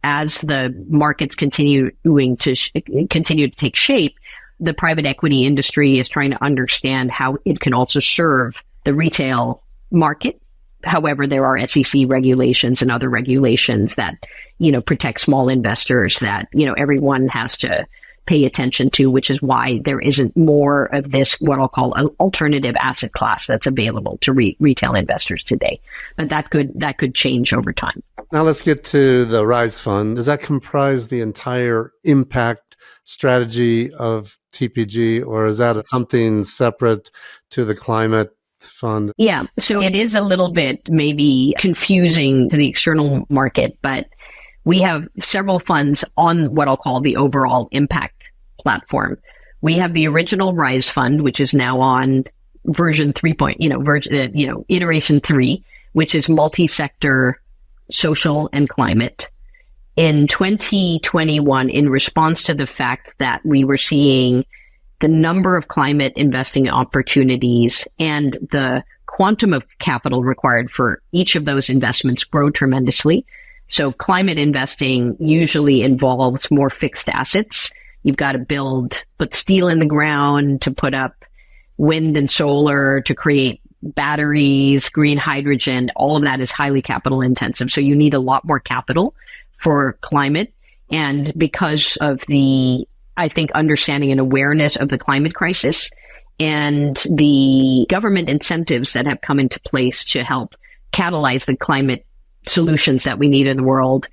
as the markets continue to take shape, the private equity industry is trying to understand how it can also serve the retail market. However, there are SEC regulations and other regulations that, protect small investors that, everyone has to pay attention to, which is why there isn't more of this, what I'll call an alternative asset class that's available to retail investors today. But that could change over time. Now let's get to the Rise Fund. Does that comprise the entire impact strategy of TPG, or is that something separate to the climate fund? Yeah, so it is a little bit maybe confusing to the external market, but we have several funds on what I'll call the overall impact platform. We have the original Rise Fund, which is now on version 3. Iteration 3, which is multi-sector social and climate. In 2021, in response to the fact that we were seeing the number of climate investing opportunities and the quantum of capital required for each of those investments grow tremendously. So climate investing usually involves more fixed assets. You've got to put steel in the ground, to put up wind and solar, to create batteries, green hydrogen. All of that is highly capital intensive. So you need a lot more capital for climate. And because of the, I think, understanding and awareness of the climate crisis and the government incentives that have come into place to help catalyze the climate solutions that we need in the world,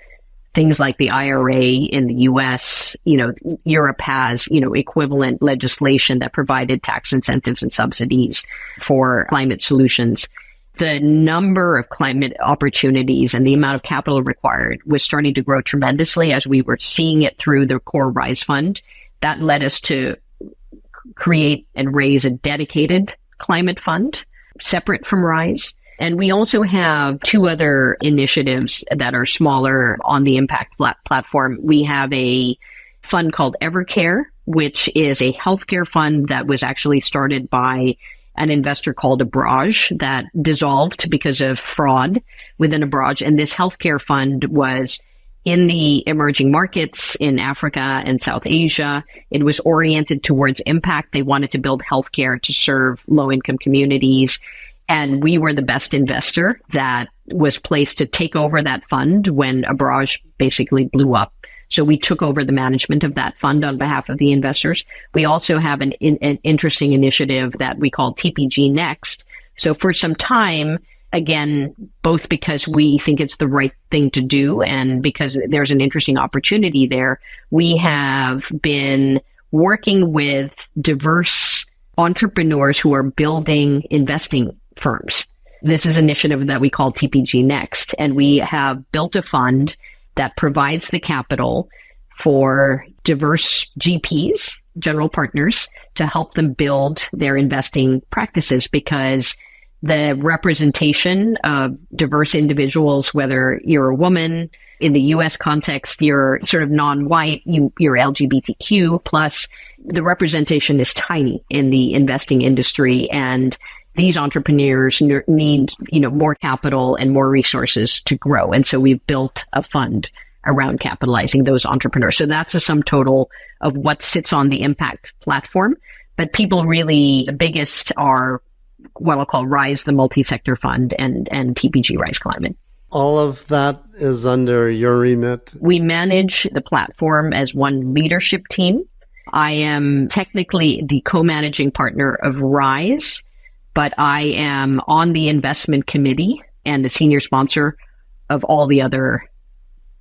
things like the IRA in the US, Europe has, equivalent legislation that provided tax incentives and subsidies for climate solutions. The number of climate opportunities and the amount of capital required was starting to grow tremendously as we were seeing it through the core Rise Fund. That led us to create and raise a dedicated climate fund separate from Rise. And we also have two other initiatives that are smaller on the impact platform. We have a fund called Evercare, which is a healthcare fund that was actually started by an investor called Abraj that dissolved because of fraud within Abraj. And this healthcare fund was in the emerging markets in Africa and South Asia. It was oriented towards impact. They wanted to build healthcare to serve low-income communities. And we were the best investor that was placed to take over that fund when Abraj basically blew up. So we took over the management of that fund on behalf of the investors. We also have an interesting initiative that we call TPG Next. So for some time, again, both because we think it's the right thing to do and because there's an interesting opportunity there, we have been working with diverse entrepreneurs who are building investing firms. This is an initiative that we call TPG Next, and we have built a fund that provides the capital for diverse GPs, general partners, to help them build their investing practices, because the representation of diverse individuals, whether you're a woman, in the US context, you're sort of non-white, you're LGBTQ plus, the representation is tiny in the investing industry, and these entrepreneurs need, more capital and more resources to grow. And so we've built a fund around capitalizing those entrepreneurs. So that's a sum total of what sits on the impact platform. But people really, the biggest are what I'll call Rise, the multi-sector fund, and TPG Rise Climate. All of that is under your remit? We manage the platform as one leadership team. I am technically the co-managing partner of Rise, but I am on the investment committee and the senior sponsor of all the other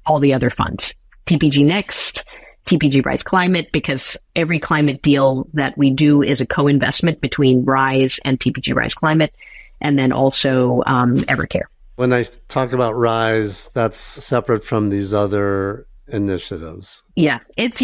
funds. TPG Next TPG Rise Climate, because every climate deal that we do is a co-investment between Rise and TPG Rise Climate, and then also Evercare. When I talk about Rise, that's separate from these other initiatives. Yeah. You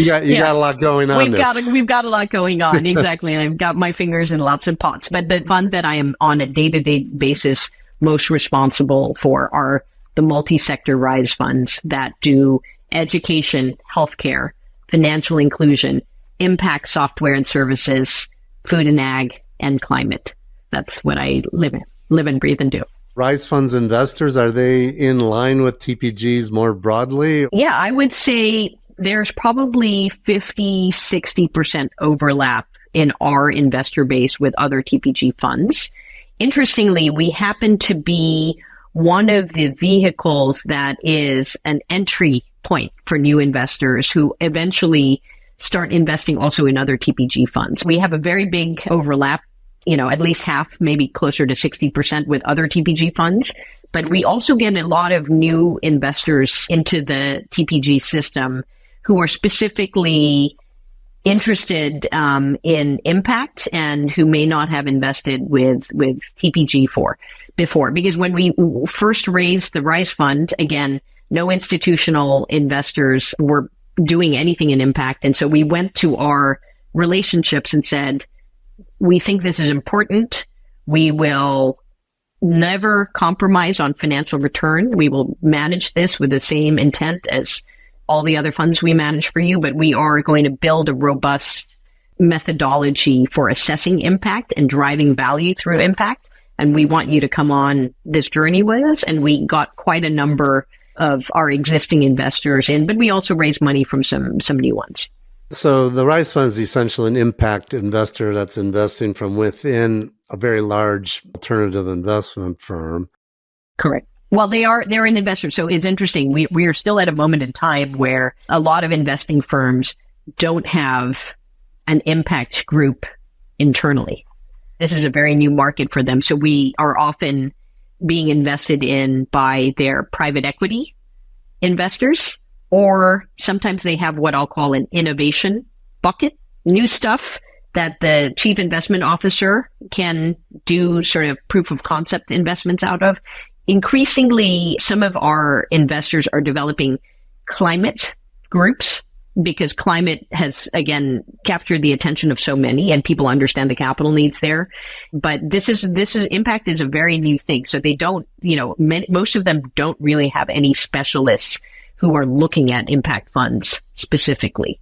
got a lot going on We've got a lot going on. Exactly. And I've got my fingers in lots of pots. But the fund that I am on a day-to-day basis most responsible for are the multi-sector Rise funds that do education, healthcare, financial inclusion, impact software and services, food and ag, and climate. That's what I live and breathe and do. Rise funds investors, are they in line with TPGs more broadly? Yeah, I would say there's probably 50, 60% overlap in our investor base with other TPG funds. Interestingly, we happen to be one of the vehicles that is an entry point for new investors who eventually start investing also in other TPG funds. We have a very big overlap, at least half, maybe closer to 60% with other TPG funds. But we also get a lot of new investors into the TPG system who are specifically interested in impact and who may not have invested with TPG before. Because when we first raised the Rise Fund, again, no institutional investors were doing anything in impact. And so we went to our relationships and said, we think this is important. We will never compromise on financial return. We will manage this with the same intent as all the other funds we manage for you, but we are going to build a robust methodology for assessing impact and driving value through impact. And we want you to come on this journey with us. And we got quite a number of our existing investors in, but we also raised money from some new ones. So the Rise Fund is essentially an impact investor that's investing from within a very large alternative investment firm. Correct. Well, they're an investor. So it's interesting. We are still at a moment in time where a lot of investing firms don't have an impact group internally. This is a very new market for them. So we are often being invested in by their private equity investors, or sometimes they have what I'll call an innovation bucket, new stuff that the chief investment officer can do sort of proof of concept investments out of. Increasingly, some of our investors are developing climate groups because climate has, again, captured the attention of so many and people understand the capital needs there. But this is impact is a very new thing. So they don't, most of them don't really have any specialists who are looking at impact funds specifically.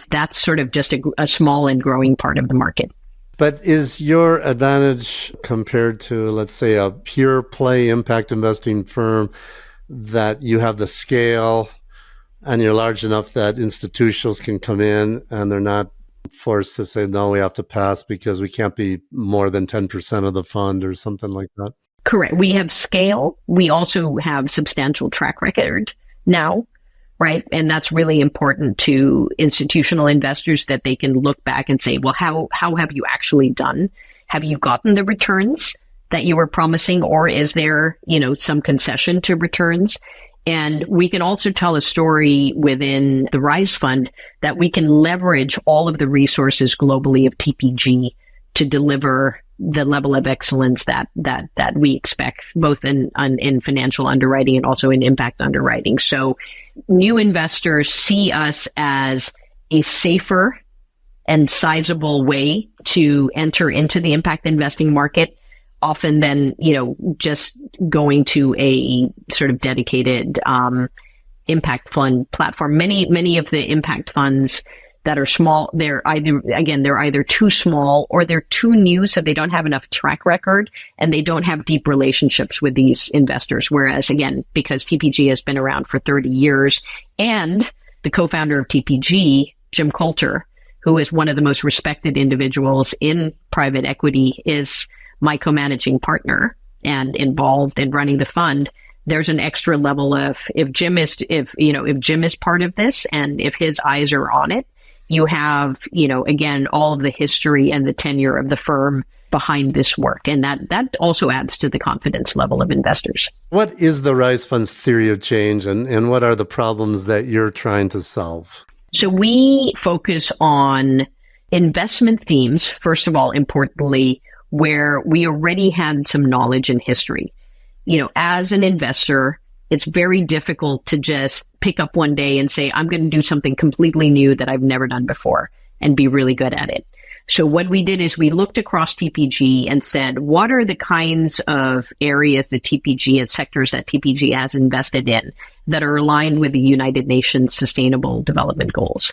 That's sort of just a small and growing part of the market. But is your advantage compared to, let's say, a pure play impact investing firm that you have the scale and you're large enough that institutionals can come in and they're not forced to say, no, we have to pass because we can't be more than 10% of the fund or something like that? Correct. We have scale. We also have substantial track record now, right? And that's really important to institutional investors that they can look back and say, well, how have you actually done? Have you gotten the returns that you were promising, or is there, some concession to returns? And we can also tell a story within the Rise Fund that we can leverage all of the resources globally of TPG to deliver the level of excellence that we expect, both in financial underwriting and also in impact underwriting. So new investors see us as a safer and sizable way to enter into the impact investing market, often than, just going to a sort of dedicated impact fund platform. Many of the impact funds that are small, they're either too small or they're too new, so they don't have enough track record and they don't have deep relationships with these investors. Whereas, again, because TPG has been around for 30 years and the co-founder of TPG, Jim Coulter, who is one of the most respected individuals in private equity, is my co-managing partner and involved in running the fund. There's an extra level of, if Jim is part of this and if his eyes are on it, you have, again, all of the history and the tenure of the firm behind this work. And that also adds to the confidence level of investors. What is the Rise Fund's theory of change, and what are the problems that you're trying to solve? So we focus on investment themes, first of all, importantly, where we already had some knowledge and history. As an investor, it's very difficult to just pick up one day and say, I'm going to do something completely new that I've never done before and be really good at it. So what we did is we looked across TPG and said, what are the kinds of areas that TPG and sectors that TPG has invested in that are aligned with the United Nations Sustainable Development Goals?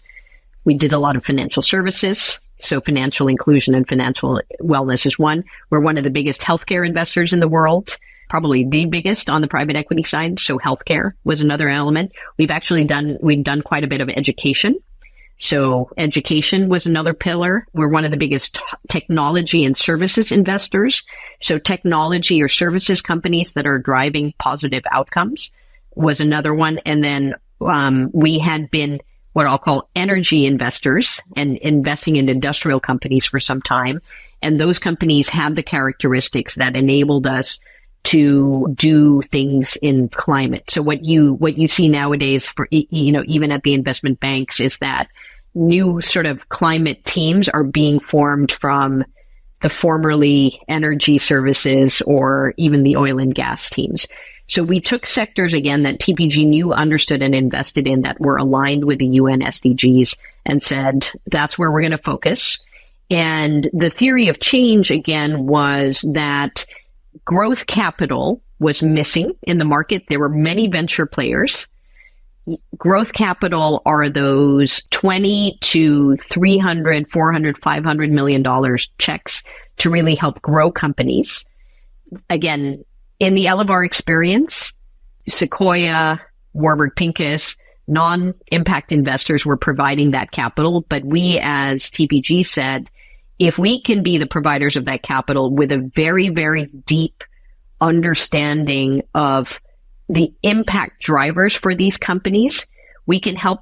We did a lot of financial services. So financial inclusion and financial wellness is one. We're one of the biggest healthcare investors in the world, probably the biggest on the private equity side. So healthcare was another element. We've done quite a bit of education. So education was another pillar. We're one of the biggest technology and services investors. So technology or services companies that are driving positive outcomes was another one. And then we had been what I'll call energy investors and investing in industrial companies for some time. And those companies had the characteristics that enabled us to do things in climate. So what you see nowadays for, even at the investment banks is that new sort of climate teams are being formed from the formerly energy services or even the oil and gas teams. So we took sectors, again, that TPG knew, understood, and invested in that were aligned with the UN SDGs and said, that's where we're going to focus. And the theory of change, again, was that growth capital was missing in the market. There were many venture players. Growth capital are those 20 to 300, 400, $500 million checks to really help grow companies. Again, in the Elevar experience, Sequoia, Warburg, Pincus, non-impact investors were providing that capital. But we as TPG said, if we can be the providers of that capital with a very, very deep understanding of the impact drivers for these companies, we can help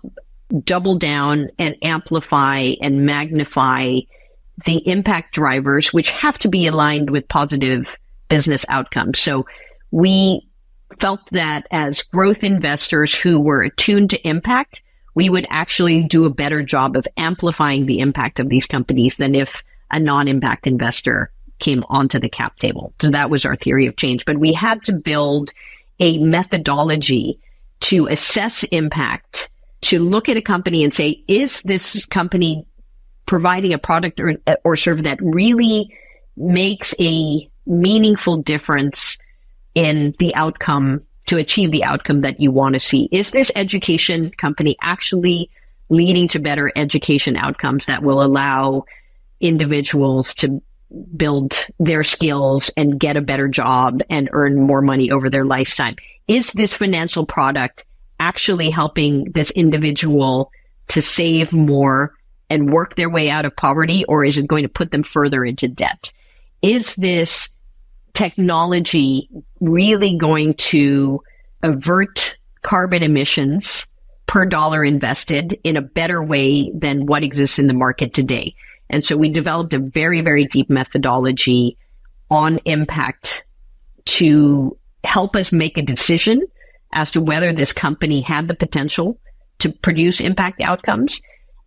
double down and amplify and magnify the impact drivers, which have to be aligned with positive business outcomes. So we felt that as growth investors who were attuned to impact, we would actually do a better job of amplifying the impact of these companies than if a non-impact investor came onto the cap table. So that was our theory of change. But we had to build a methodology to assess impact, to look at a company and say, is this company providing a product or service that really makes a meaningful difference in the outcome to achieve the outcome that you want to see? Is this education company actually leading to better education outcomes that will allow individuals to build their skills and get a better job and earn more money over their lifetime? Is this financial product actually helping this individual to save more and work their way out of poverty, or is it going to put them further into debt? Is this technology really going to avert carbon emissions per dollar invested in a better way than what exists in the market today? And so we developed a very, very deep methodology on impact to help us make a decision as to whether this company had the potential to produce impact outcomes.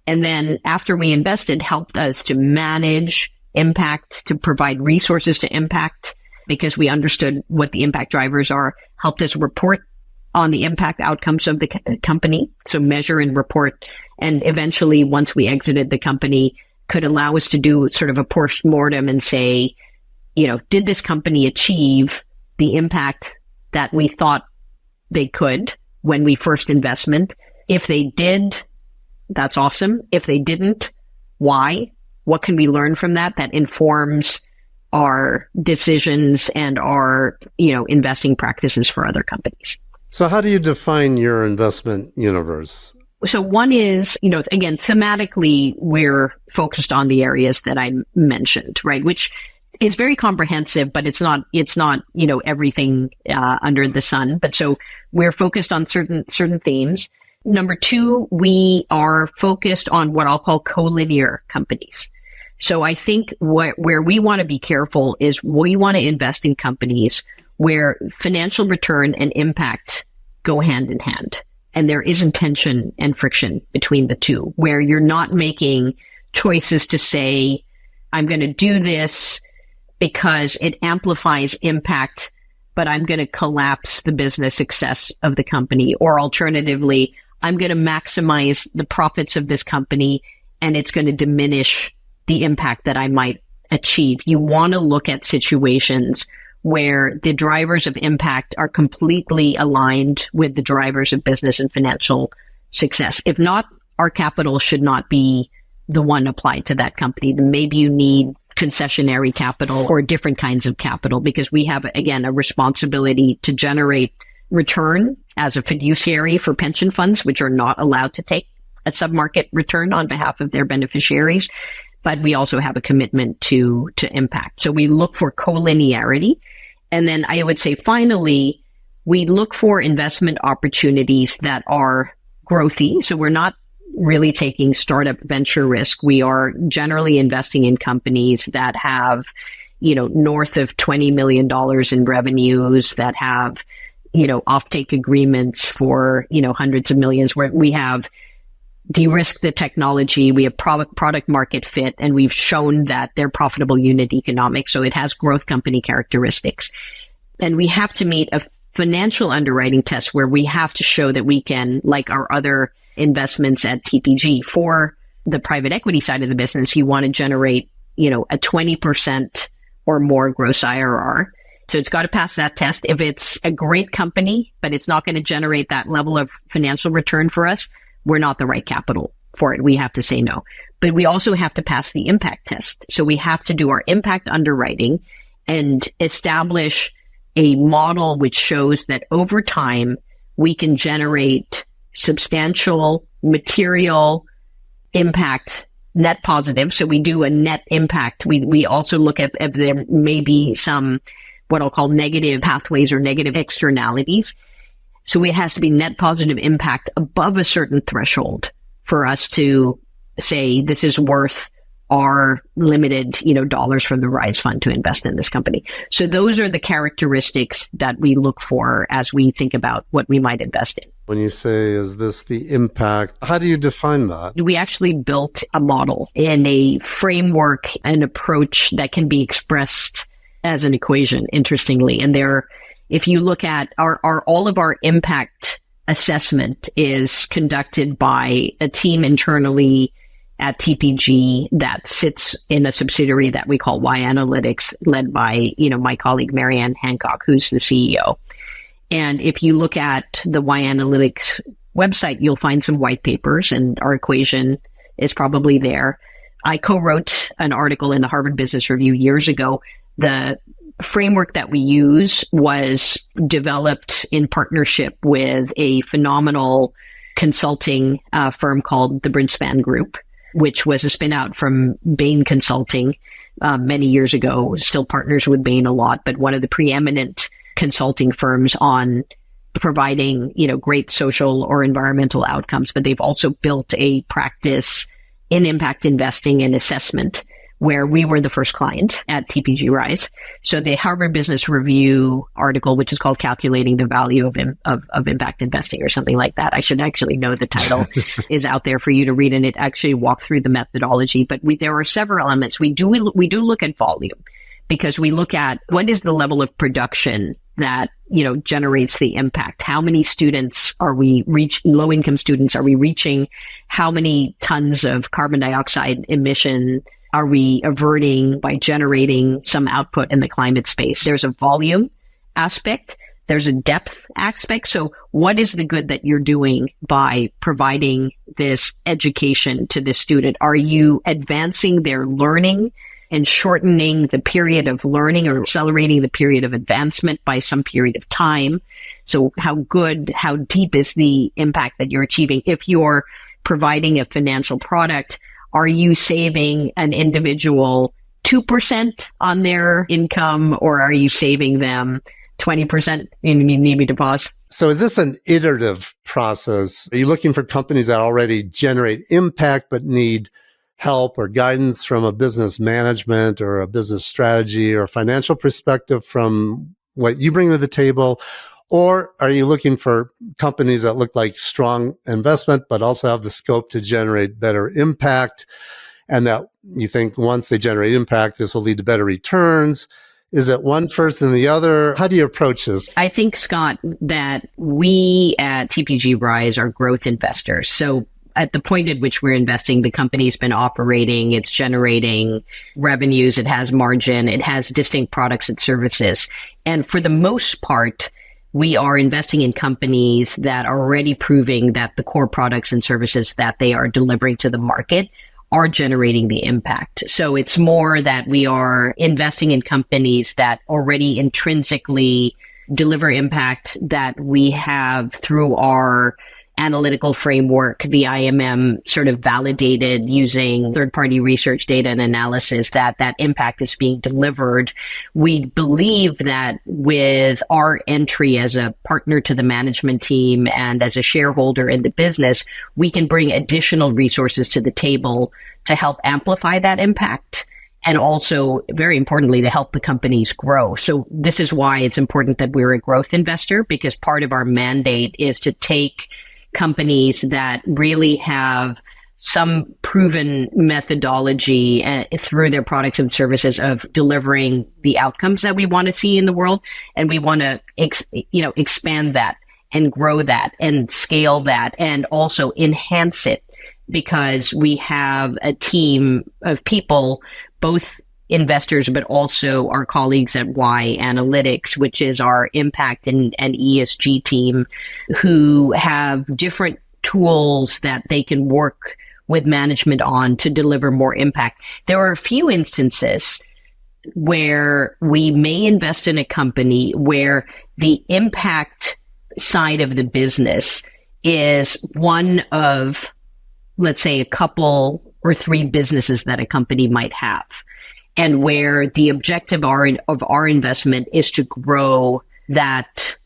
And then after we invested, helped us to manage impact, to provide resources to impact, because we understood what the impact drivers are, helped us report on the impact outcomes of the company, so measure and report. And eventually, once we exited the company, could allow us to do sort of a post-mortem and say, did this company achieve the impact that we thought they could when we first investment? If they did, that's awesome. If they didn't, why? What can we learn from that informs our decisions and our, investing practices for other companies? So how do you define your investment universe? So one is, again, thematically, we're focused on the areas that I mentioned, right? Which is very comprehensive, but it's not, everything under the sun. But so we're focused on certain themes. Number two, we are focused on what I'll call collinear companies. So I think where we want to be careful is we want to invest in companies where financial return and impact go hand in hand. And there isn't tension and friction between the two, where you're not making choices to say, I'm going to do this because it amplifies impact, but I'm going to collapse the business success of the company. Or alternatively, I'm going to maximize the profits of this company and it's going to diminish the impact that I might achieve. You want to look at situations where the drivers of impact are completely aligned with the drivers of business and financial success. If not, our capital should not be the one applied to that company. Then maybe you need concessionary capital or different kinds of capital, because we have, again, a responsibility to generate return as a fiduciary for pension funds, which are not allowed to take a submarket return on behalf of their beneficiaries. But we also have a commitment to impact. So we look for collinearity. And then I would say, finally, we look for investment opportunities that are growthy. So we're not really taking startup venture risk. We are generally investing in companies that have, north of $20 million in revenues, that have, offtake agreements for, hundreds of millions, where we have de-risk the technology, we have product market fit, and we've shown that they're profitable unit economics. So it has growth company characteristics. And we have to meet a financial underwriting test where we have to show that we can, like our other investments at TPG, for the private equity side of the business, you want to generate, a 20% or more gross IRR. So it's got to pass that test. If it's a great company, but it's not going to generate that level of financial return for us, we're not the right capital for it. We have to say no. But we also have to pass the impact test. So we have to do our impact underwriting and establish a model which shows that over time we can generate substantial material impact, net positive. So we do a net impact. We also look at if there may be some what I'll call negative pathways or negative externalities. So it has to be net positive impact above a certain threshold for us to say this is worth our limited, dollars from the Rise Fund to invest in this company. So those are the characteristics that we look for as we think about what we might invest in. When you say, is this the impact, how do you define that? We actually built a model in a framework, an approach that can be expressed as an equation, interestingly. And if you look at all of our impact assessment is conducted by a team internally at TPG that sits in a subsidiary that we call Y Analytics, led by, my colleague, Marianne Hancock, who's the CEO. And if you look at the Y Analytics website, you'll find some white papers, and our equation is probably there. I co-wrote an article in the Harvard Business Review years ago. The framework that we use was developed in partnership with a phenomenal consulting firm called the Bridgespan Group, which was a spin out from Bain Consulting many years ago. Still partners with Bain a lot, but one of the preeminent consulting firms on providing, great social or environmental outcomes. But they've also built a practice in impact investing and assessment, where we were the first client at TPG Rise. So the Harvard Business Review article, which is called Calculating the Value of Impact Investing or something like that, I should actually know the title, is out there for you to read, and it actually walked through the methodology. But there are several elements. We do look at volume, because we look at what is the level of production that, generates the impact. How many students are we low income students are we reaching? How many tons of carbon dioxide emission are we averting by generating some output in the climate space? There's a volume aspect. There's a depth aspect. So what is the good that you're doing by providing this education to the student? Are you advancing their learning and shortening the period of learning or accelerating the period of advancement by some period of time? So how deep is the impact that you're achieving? If you're providing a financial product, are you saving an individual 2% on their income, or are you saving them 20%? You need me to pause? So is this an iterative process? Are you looking for companies that already generate impact but need help or guidance from a business management or a business strategy or financial perspective from what you bring to the table? Or are you looking for companies that look like strong investment, but also have the scope to generate better impact? And that you think once they generate impact, this will lead to better returns? Is it one first and the other? How do you approach this? I think, Scott, that we at TPG Rise are growth investors. So at the point at which we're investing, the company's been operating, it's generating revenues, it has margin, it has distinct products and services. And for the most part, we are investing in companies that are already proving that the core products and services that they are delivering to the market are generating the impact. So it's more that we are investing in companies that already intrinsically deliver impact, that we have through our analytical framework, the IMM sort of validated using third-party research data and analysis that impact is being delivered. We believe that with our entry as a partner to the management team and as a shareholder in the business, we can bring additional resources to the table to help amplify that impact, and also, very importantly, to help the companies grow. So this is why it's important that we're a growth investor, because part of our mandate is to take companies that really have some proven methodology through their products and services of delivering the outcomes that we want to see in the world. And we want to, expand that and grow that and scale that and also enhance it, because we have a team of people, both investors, but also our colleagues at Y Analytics, which is our impact and ESG team, who have different tools that they can work with management on to deliver more impact. There are a few instances where we may invest in a company where the impact side of the business is one of, let's say, a couple or three businesses that a company might have, and where the objective of our investment is to grow that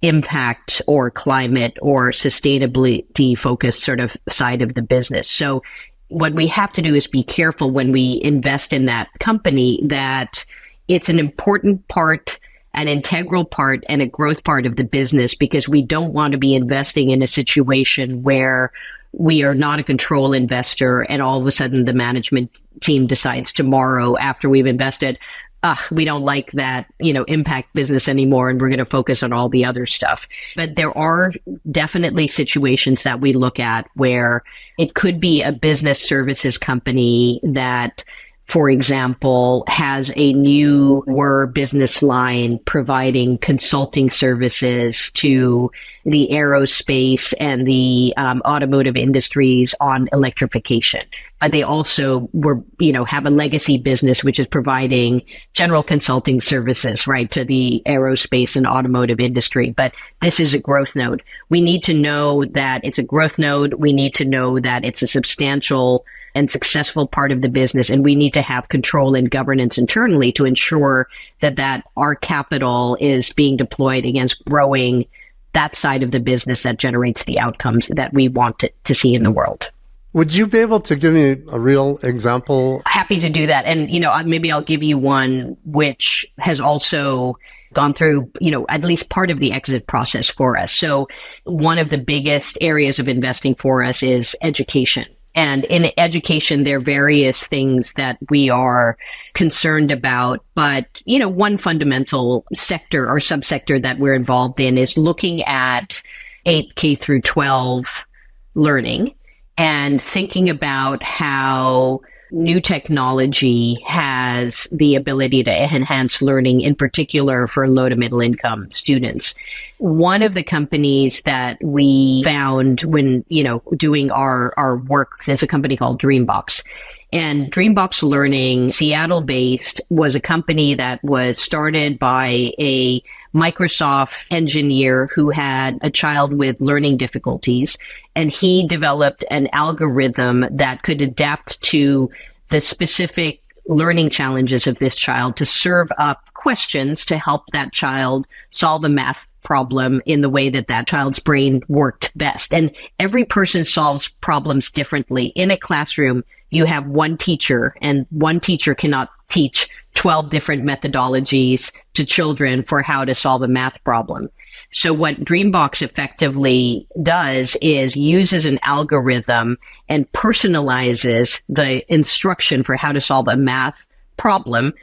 impact or climate or sustainability focused sort of side of the business. So what we have to do is be careful when we invest in that company that it's an important part, an integral part, and a growth part of the business, because we don't want to be investing in a situation where we are not a control investor and all of a sudden the management team decides tomorrow after we've invested, we don't like that, impact business anymore, and we're going to focus on all the other stuff. But there are definitely situations that we look at where it could be a business services company that, for example, has a newer business line providing consulting services to the aerospace and the automotive industries on electrification. But they also have a legacy business which is providing general consulting services, right, to the aerospace and automotive industry. But this is a growth node. We need to know that it's a growth node. We need to know that it's a substantial and successful part of the business, and we need to have control and governance internally to ensure that our capital is being deployed against growing that side of the business that generates the outcomes that we want to see in the world. Would you be able to give me a real example? Happy to do that. And, maybe I'll give you one which has also gone through, at least part of the exit process for us. So one of the biggest areas of investing for us is education. And in education, there are various things that we are concerned about. But, one fundamental sector or subsector that we're involved in is looking at 8K through 12 learning and thinking about how new technology has the ability to enhance learning, in particular for low to middle income students. One of the companies that we found when, doing our work is a company called Dreambox. And Dreambox Learning, Seattle-based, was a company that was started by a Microsoft engineer who had a child with learning difficulties, and he developed an algorithm that could adapt to the specific learning challenges of this child to serve up questions to help that child solve a math problem in the way that child's brain worked best. And every person solves problems differently. In a classroom, you have one teacher, and one teacher cannot teach 12 different methodologies to children for how to solve a math problem. So what Dreambox effectively does is uses an algorithm and personalizes the instruction for how to solve a math problem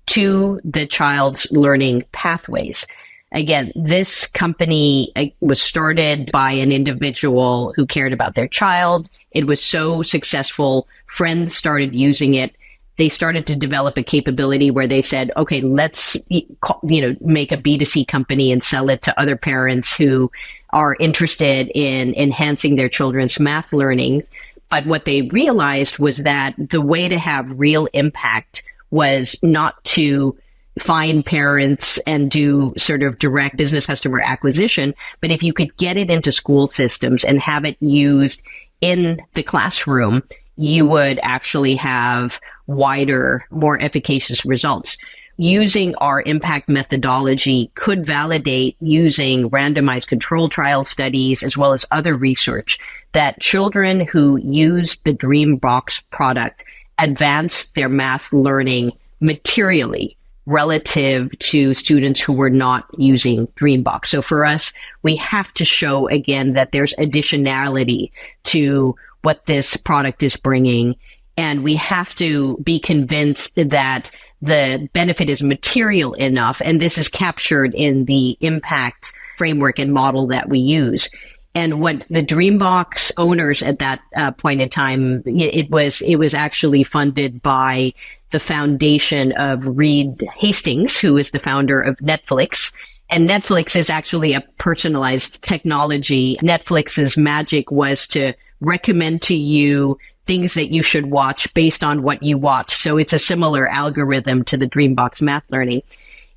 to the child's learning pathways. Again, this company was started by an individual who cared about their child. It was so successful, friends started using it. They started to develop a capability where they said, okay, let's, make a B2C company and sell it to other parents who are interested in enhancing their children's math learning. But what they realized was that the way to have real impact was not to find parents and do sort of direct business customer acquisition, but if you could get it into school systems and have it used in the classroom, you would actually have wider, more efficacious results. Using our impact methodology could validate using randomized control trial studies as well as other research that children who use the Dreambox product advance their math learning materially relative to students who were not using Dreambox. So for us, we have to show again that there's additionality to what this product is bringing. And we have to be convinced that the benefit is material enough. And this is captured in the impact framework and model that we use. And what the Dreambox owners at that point in time, it was actually funded by the foundation of Reed Hastings, who is the founder of Netflix. And Netflix is actually a personalized technology. Netflix's magic was to recommend to you things that you should watch based on what you watch. So it's a similar algorithm to the Dreambox math learning.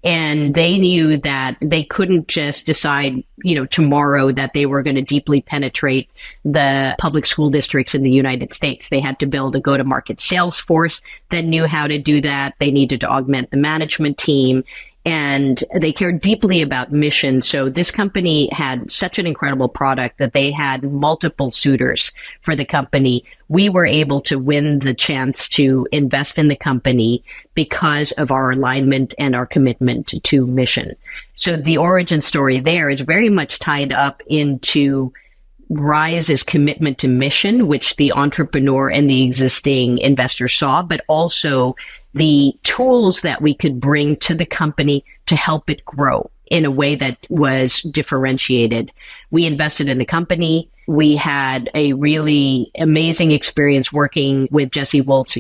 And they knew that they couldn't just decide, tomorrow that they were going to deeply penetrate the public school districts in the United States. They had to build a go-to-market sales force that knew how to do that. They needed to augment the management team. And they cared deeply about mission. So this company had such an incredible product that they had multiple suitors for the company. We were able to win the chance to invest in the company because of our alignment and our commitment to mission. So the origin story there is very much tied up into Rise's commitment to mission, which the entrepreneur and the existing investor saw, but also the tools that we could bring to the company to help it grow in a way that was differentiated. We invested in the company. We had a really amazing experience working with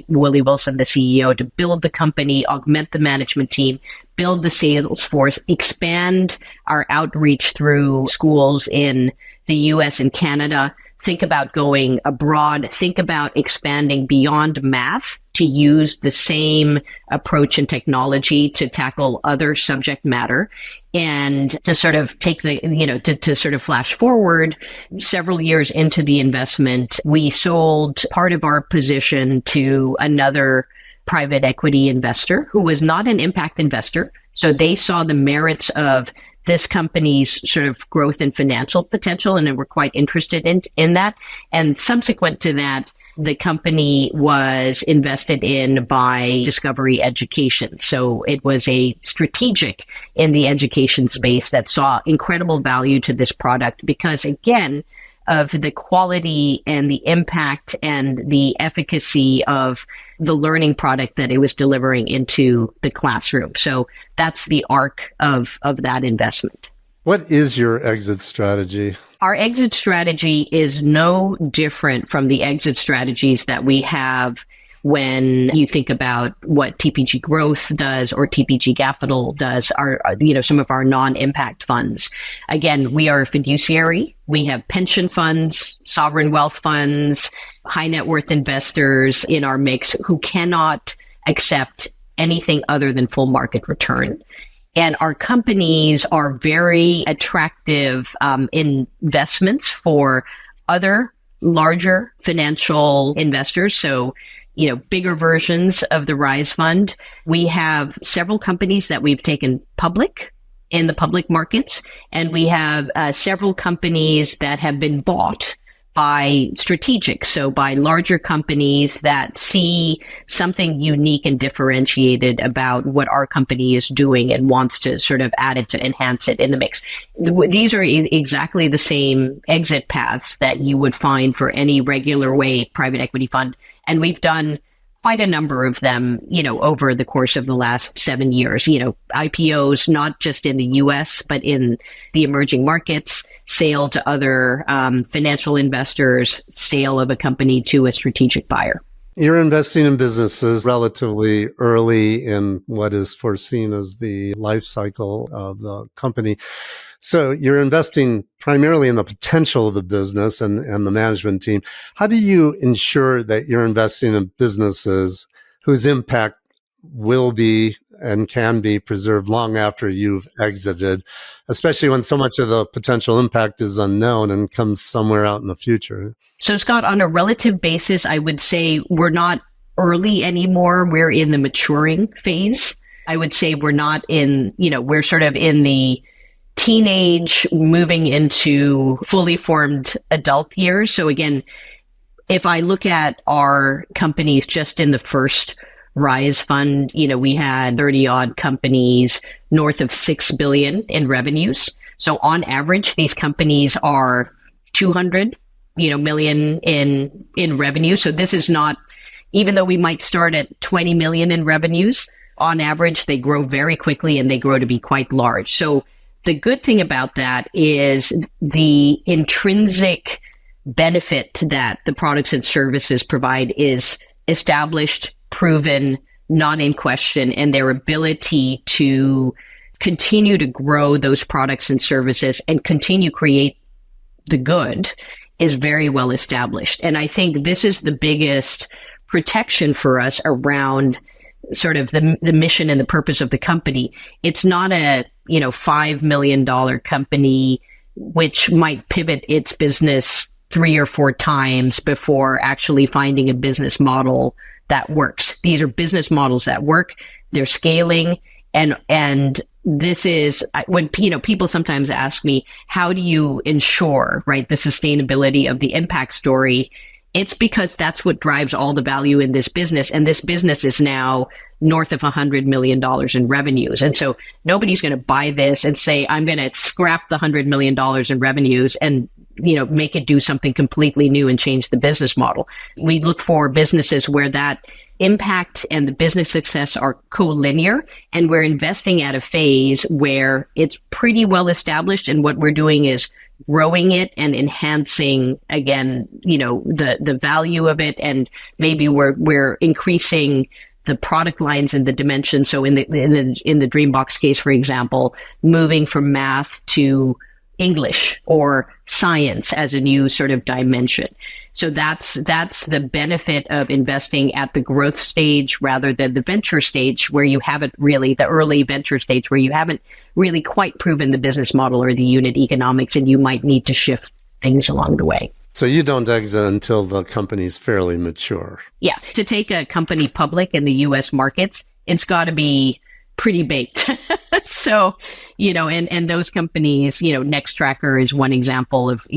Willie Wilson, the CEO, to build the company, augment the management team, build the sales force, expand our outreach through schools in the US and Canada. Think about going abroad. Think about expanding beyond math to use the same approach and technology to tackle other subject matter. And to sort of take to sort of flash forward several years into the investment, we sold part of our position to another private equity investor who was not an impact investor. So they saw the merits of this company's sort of growth and financial potential, and were quite interested in that. And subsequent to that, the company was invested in by Discovery Education. So it was a strategic in the education space that saw incredible value to this product because, again, of the quality and the impact and the efficacy of the learning product that it was delivering into the classroom. So that's the arc of that investment. What is your exit strategy? Our exit strategy is no different from the exit strategies that we have when you think about what TPG Growth does or TPG Capital does, some of our non-impact funds. Again, we are a fiduciary. We have pension funds, sovereign wealth funds, high net worth investors in our mix who cannot accept anything other than full market return. And our companies are very attractive investments for other larger financial investors. So, bigger versions of the Rise Fund. We have several companies that we've taken public in the public markets, and we have several companies that have been bought by strategics, so by larger companies that see something unique and differentiated about what our company is doing and wants to sort of add it to enhance it in the mix. These are exactly the same exit paths that you would find for any regular way private equity fund. And we've done quite a number of them, over the course of the last 7 years, IPOs, not just in the US, but in the emerging markets, sale to other financial investors, sale of a company to a strategic buyer. You're investing in businesses relatively early in what is foreseen as the life cycle of the company. So you're investing primarily in the potential of the business and the management team. How do you ensure that you're investing in businesses whose impact will be and can be preserved long after you've exited, especially when so much of the potential impact is unknown and comes somewhere out in the future? So, Scott, on a relative basis, I would say we're not early anymore. We're in the maturing phase. I would say we're not in, we're sort of in the teenage moving into fully formed adult years. So again, if I look at our companies just in the first Rise Fund, we had 30 odd companies north of 6 billion in revenues. So on average, these companies are 200, million in revenue. So this is not, even though we might start at 20 million in revenues, on average, they grow very quickly and they grow to be quite large. So the good thing about that is the intrinsic benefit that the products and services provide is established, proven, not in question, and their ability to continue to grow those products and services and continue to create the good is very well established. And I think this is the biggest protection for us around sort of the mission and the purpose of the company. It's not a, $5 million company, which might pivot its business 3 or 4 times before actually finding a business model that works. These are business models that work. They're scaling. And this is when, people sometimes ask me, how do you ensure, right, the sustainability of the impact story? It's because that's what drives all the value in this business. And this business is now north of $100 million in revenues. And so nobody's going to buy this and say, I'm going to scrap the $100 million in revenues and, make it do something completely new and change the business model. We look for businesses where that impact and the business success are collinear, and we're investing at a phase where it's pretty well established. And what we're doing is growing it and enhancing, again, the value of it. And maybe we're increasing the product lines and the dimensions. So in the Dreambox case, for example, moving from math to English or science as a new sort of dimension. So that's the benefit of investing at the growth stage rather than the venture stage, where you haven't really, the early venture stage where you haven't really quite proven the business model or the unit economics, and you might need to shift things along the way. So you don't exit until the company's fairly mature. Yeah. To take a company public in the US markets, it's got to be pretty baked. So, and those companies, Nextracker is one example of,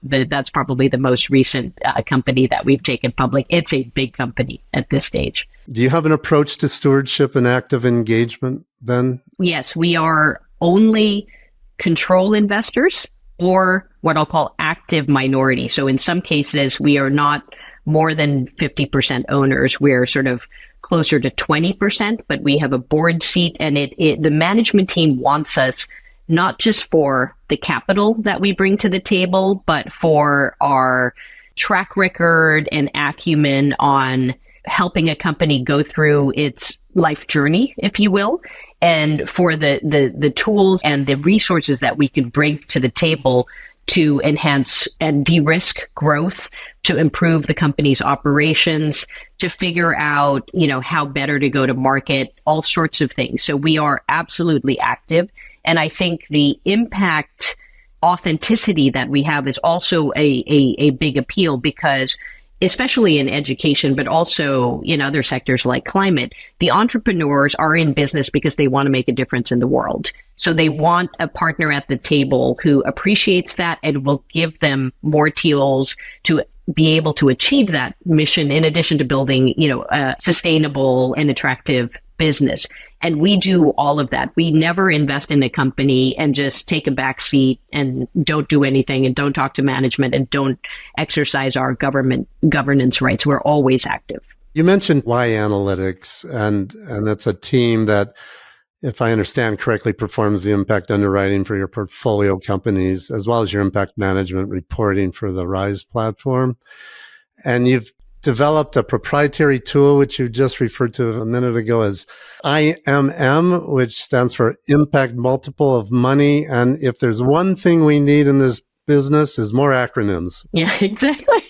that's probably the most recent company that we've taken public. It's a big company at this stage. Do you have an approach to stewardship and active engagement then? Yes, we are only control investors or what I'll call active minority. So in some cases, we are not more than 50% owners. We're sort of closer to 20%, but we have a board seat, and the management team wants us not just for the capital that we bring to the table, but for our track record and acumen on helping a company go through its life journey, if you will, and for the tools and the resources that we can bring to the table to enhance and de-risk growth, to improve the company's operations, to figure out, how better to go to market, all sorts of things. So we are absolutely active. And I think the impact authenticity that we have is also a big appeal, because especially in education, but also in other sectors like climate, the entrepreneurs are in business because they want to make a difference in the world. So they want a partner at the table who appreciates that and will give them more tools to be able to achieve that mission, in addition to building, a sustainable and attractive business. And we do all of that. We never invest in a company and just take a back seat and don't do anything and don't talk to management and don't exercise our governance rights. We're always active. You mentioned Y Analytics, and that's a team that, if I understand correctly, performs the impact underwriting for your portfolio companies, as well as your impact management reporting for the RISE platform. And you've developed a proprietary tool, which you just referred to a minute ago as IMM, which stands for Impact Multiple of Money. And if there's one thing we need in this business is more acronyms. Yeah, exactly.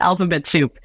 Alphabet soup.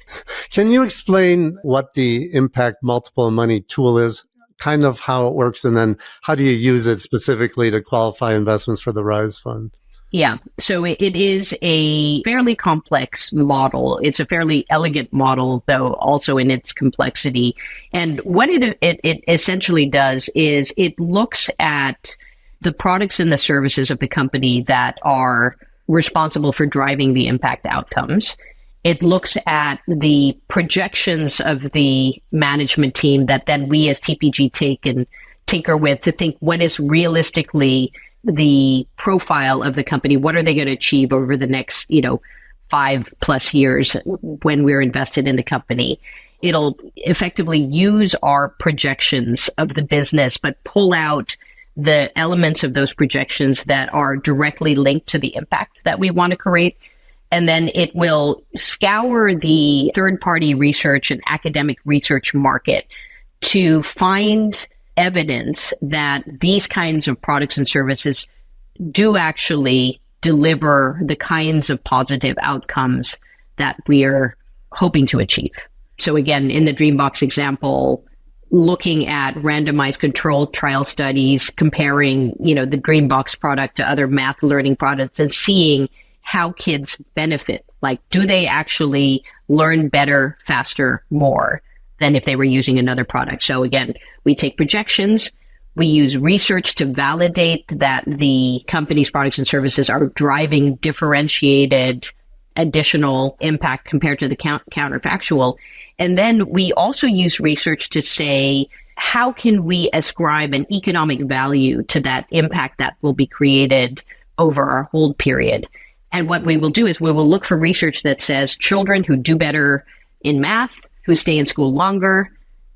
Can you explain what the Impact Multiple of Money tool is, kind of how it works, and then how do you use it specifically to qualify investments for the RISE fund? Yeah. So it is a fairly complex model. It's a fairly elegant model, though, also in its complexity. And what it essentially does is it looks at the products and the services of the company that are responsible for driving the impact outcomes. It looks at the projections of the management team that then we as TPG take and tinker with to think what is realistically the profile of the company. What are they going to achieve over the next, 5+ years when we're invested in the company? It'll effectively use our projections of the business, but pull out the elements of those projections that are directly linked to the impact that we want to create. And then it will scour the third-party research and academic research market to find evidence that these kinds of products and services do actually deliver the kinds of positive outcomes that we are hoping to achieve. So again, in the Dreambox example, looking at randomized controlled trial studies, comparing, the Dreambox product to other math learning products and seeing how kids benefit. Like, do they actually learn better, faster, more than if they were using another product? So again, we take projections, we use research to validate that the company's products and services are driving differentiated additional impact compared to the counterfactual. And then we also use research to say, how can we ascribe an economic value to that impact that will be created over our hold period? And what we will do is we will look for research that says children who do better in math, who stay in school longer,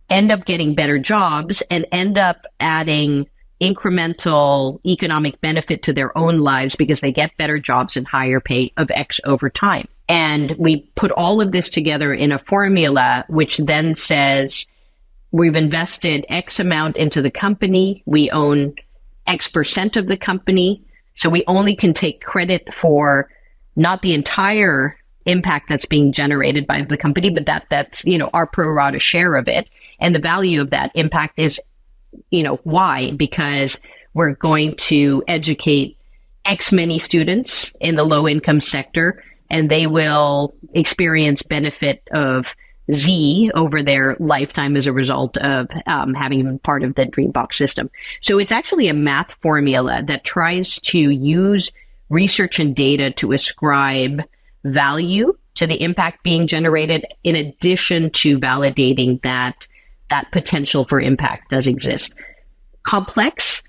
end up getting better jobs and end up adding incremental economic benefit to their own lives because they get better jobs and higher pay of X over time. And we put all of this together in a formula, which then says we've invested X amount into the company. We own X% of the company. So we only can take credit for not the entire impact that's being generated by the company, but that's our pro rata share of it. And the value of that impact is, why? Because we're going to educate X many students in the low income sector, and they will experience benefit of Z over their lifetime as a result of having been part of the Dreambox system. So it's actually a math formula that tries to use research and data to ascribe value to the impact being generated, in addition to validating that potential for impact does exist. Complex,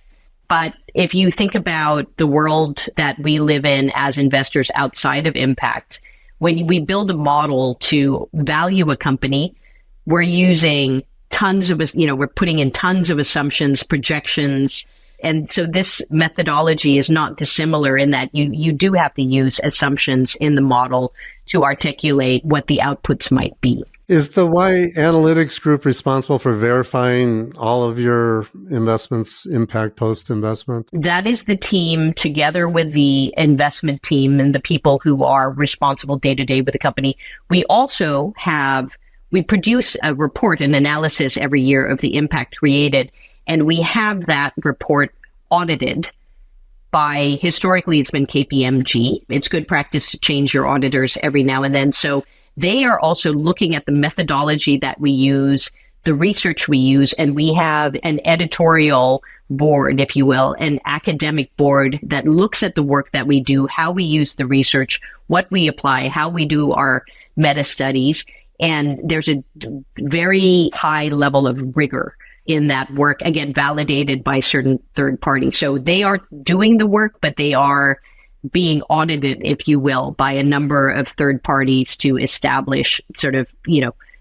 but if you think about the world that we live in as investors outside of impact, when we build a model to value a company, we're using we're putting in tons of assumptions, projections. And so this methodology is not dissimilar in that you do have to use assumptions in the model to articulate what the outputs might be. Is the Y Analytics group responsible for verifying all of your investments, impact post-investment? That is the team, together with the investment team and the people who are responsible day-to-day with the company. We also we produce a report, an analysis every year of the impact created, and we have that report audited by, historically, it's been KPMG. It's good practice to change your auditors every now and then. So they are also looking at the methodology that we use, the research we use, and we have an editorial board, if you will, an academic board that looks at the work that we do, how we use the research, what we apply, how we do our meta studies. And there's a very high level of rigor in that work, again, validated by certain third parties. So they are doing the work, but they are being audited, if you will, by a number of third parties to establish sort of,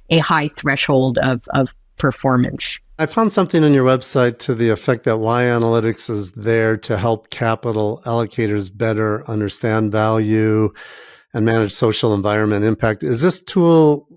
a high threshold of performance. I found something on your website to the effect that Y Analytics is there to help capital allocators better understand value and manage social environment impact. Is this tool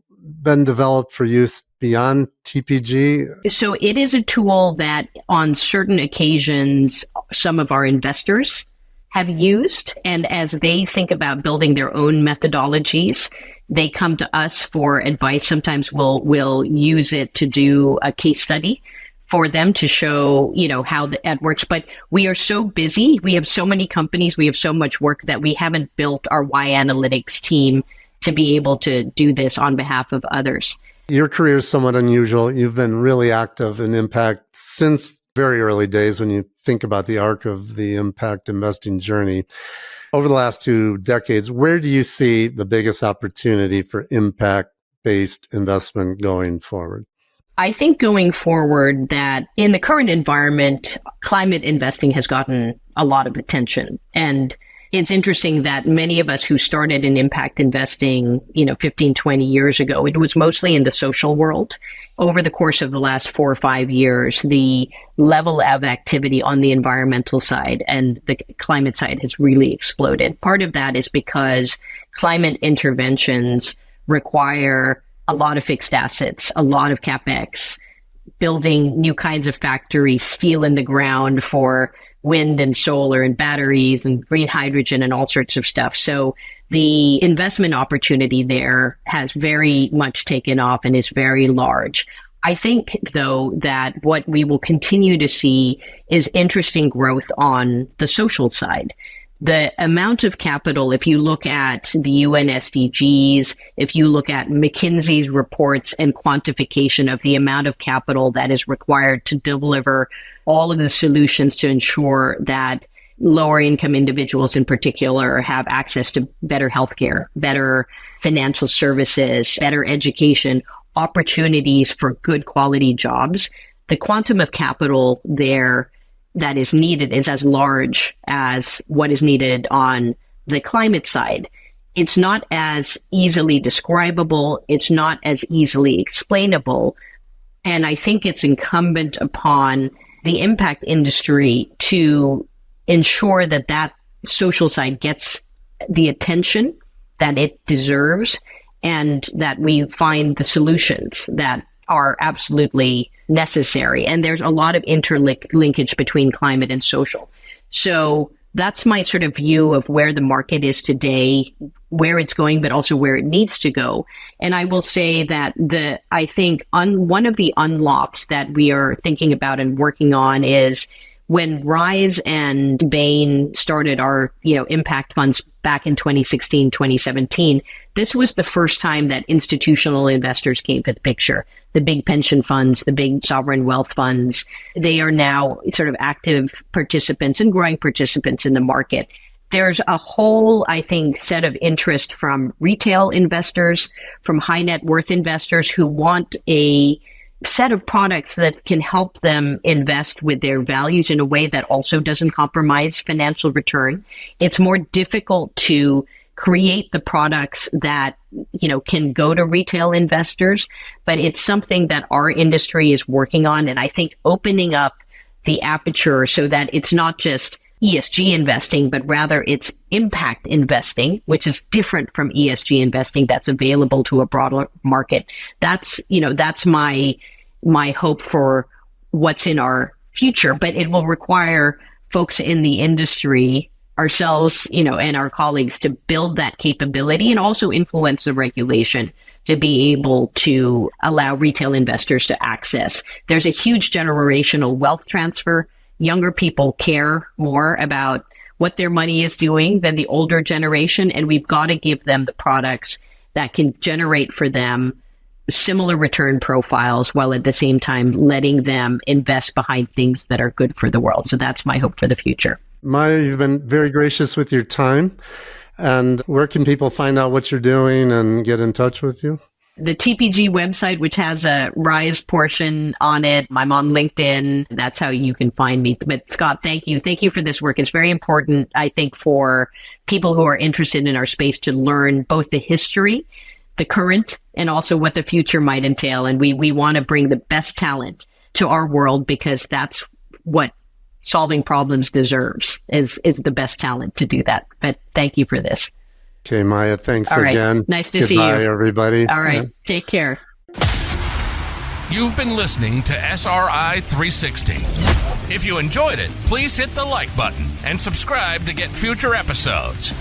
been developed for use beyond TPG? So it is a tool that on certain occasions, some of our investors have used. And as they think about building their own methodologies, they come to us for advice. Sometimes we'll use it to do a case study for them to show, how that works. But we are so busy. We have so many companies. We have so much work that we haven't built our Y Analytics team to be able to do this on behalf of others. Your career is somewhat unusual. You've been really active in impact since very early days when you think about the arc of the impact investing journey. Over the last 2 decades, where do you see the biggest opportunity for impact-based investment going forward? I think going forward that in the current environment, climate investing has gotten a lot of attention. And it's interesting that many of us who started in impact investing, 15, 20 years ago, it was mostly in the social world. Over the course of the last 4 or 5 years, the level of activity on the environmental side and the climate side has really exploded. Part of that is because climate interventions require a lot of fixed assets, a lot of CapEx, building new kinds of factories, steel in the ground for wind and solar and batteries and green hydrogen and all sorts of stuff. So the investment opportunity there has very much taken off and is very large. I think, though, that what we will continue to see is interesting growth on the social side. The amount of capital, if you look at the UN SDGs, if you look at McKinsey's reports and quantification of the amount of capital that is required to deliver all of the solutions to ensure that lower income individuals in particular have access to better healthcare, better financial services, better education, opportunities for good quality jobs, the quantum of capital there that is needed is as large as what is needed on the climate side. It's not as easily describable. It's not as easily explainable. And I think it's incumbent upon the impact industry to ensure that that social side gets the attention that it deserves and that we find the solutions that are absolutely necessary. And there's a lot of interlinkage between climate and social. So that's my sort of view of where the market is today, where it's going, but also where it needs to go. And I will say that I think one of the unlocks that we are thinking about and working on is when Rise and Bain started our, impact funds back in 2016, 2017, this was the first time that institutional investors came to the picture. The big pension funds, the big sovereign wealth funds, they are now sort of active participants and growing participants in the market. There's a whole, I think, set of interest from retail investors, from high net worth investors who want a set of products that can help them invest with their values in a way that also doesn't compromise financial return. It's more difficult to create the products that, can go to retail investors, but it's something that our industry is working on. And I think opening up the aperture so that it's not just ESG investing, but rather it's impact investing, which is different from ESG investing that's available to a broader market. That's my hope for what's in our future, but it will require folks in the industry, ourselves, and our colleagues to build that capability and also influence the regulation to be able to allow retail investors to access. There's a huge generational wealth transfer. Younger people care more about what their money is doing than the older generation, and we've got to give them the products that can generate for them similar return profiles while at the same time letting them invest behind things that are good for the world. So that's my hope for the future. Maya, you've been very gracious with your time. And where can people find out what you're doing and get in touch with you? The TPG website, which has a Rise portion on it. I'm on LinkedIn. That's how you can find me. But Scott, thank you. Thank you for this work. It's very important, I think, for people who are interested in our space to learn both the history, the current, and also what the future might entail. And we want to bring the best talent to our world because that's what solving problems deserves, is the best talent to do that. But thank you for this. Okay, Maya, thanks All right. again. Nice to see you. Goodbye, everybody. All right. Take care. You've been listening to SRI 360. If you enjoyed it, please hit the like button and subscribe to get future episodes.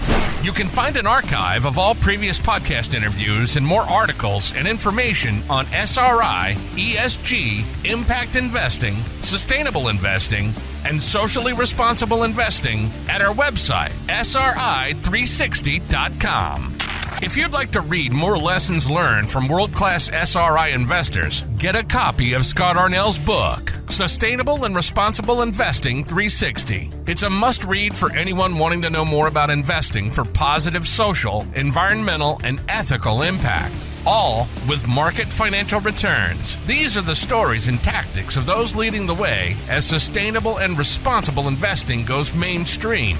You can find an archive of all previous podcast interviews and more articles and information on SRI, ESG, impact investing, sustainable investing, and socially responsible investing at our website, sri360.com. If you'd like to read more lessons learned from world-class SRI investors, get a copy of Scott Arnell's book, Sustainable and Responsible Investing 360. It's a must-read for anyone wanting to know more about investing for positive social, environmental, and ethical impact, all with market financial returns. These are the stories and tactics of those leading the way as sustainable and responsible investing goes mainstream.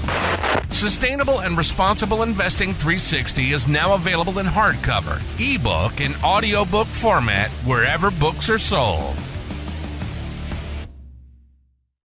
Sustainable and Responsible Investing 360 is now available in hardcover, ebook, and audiobook format wherever books are sold.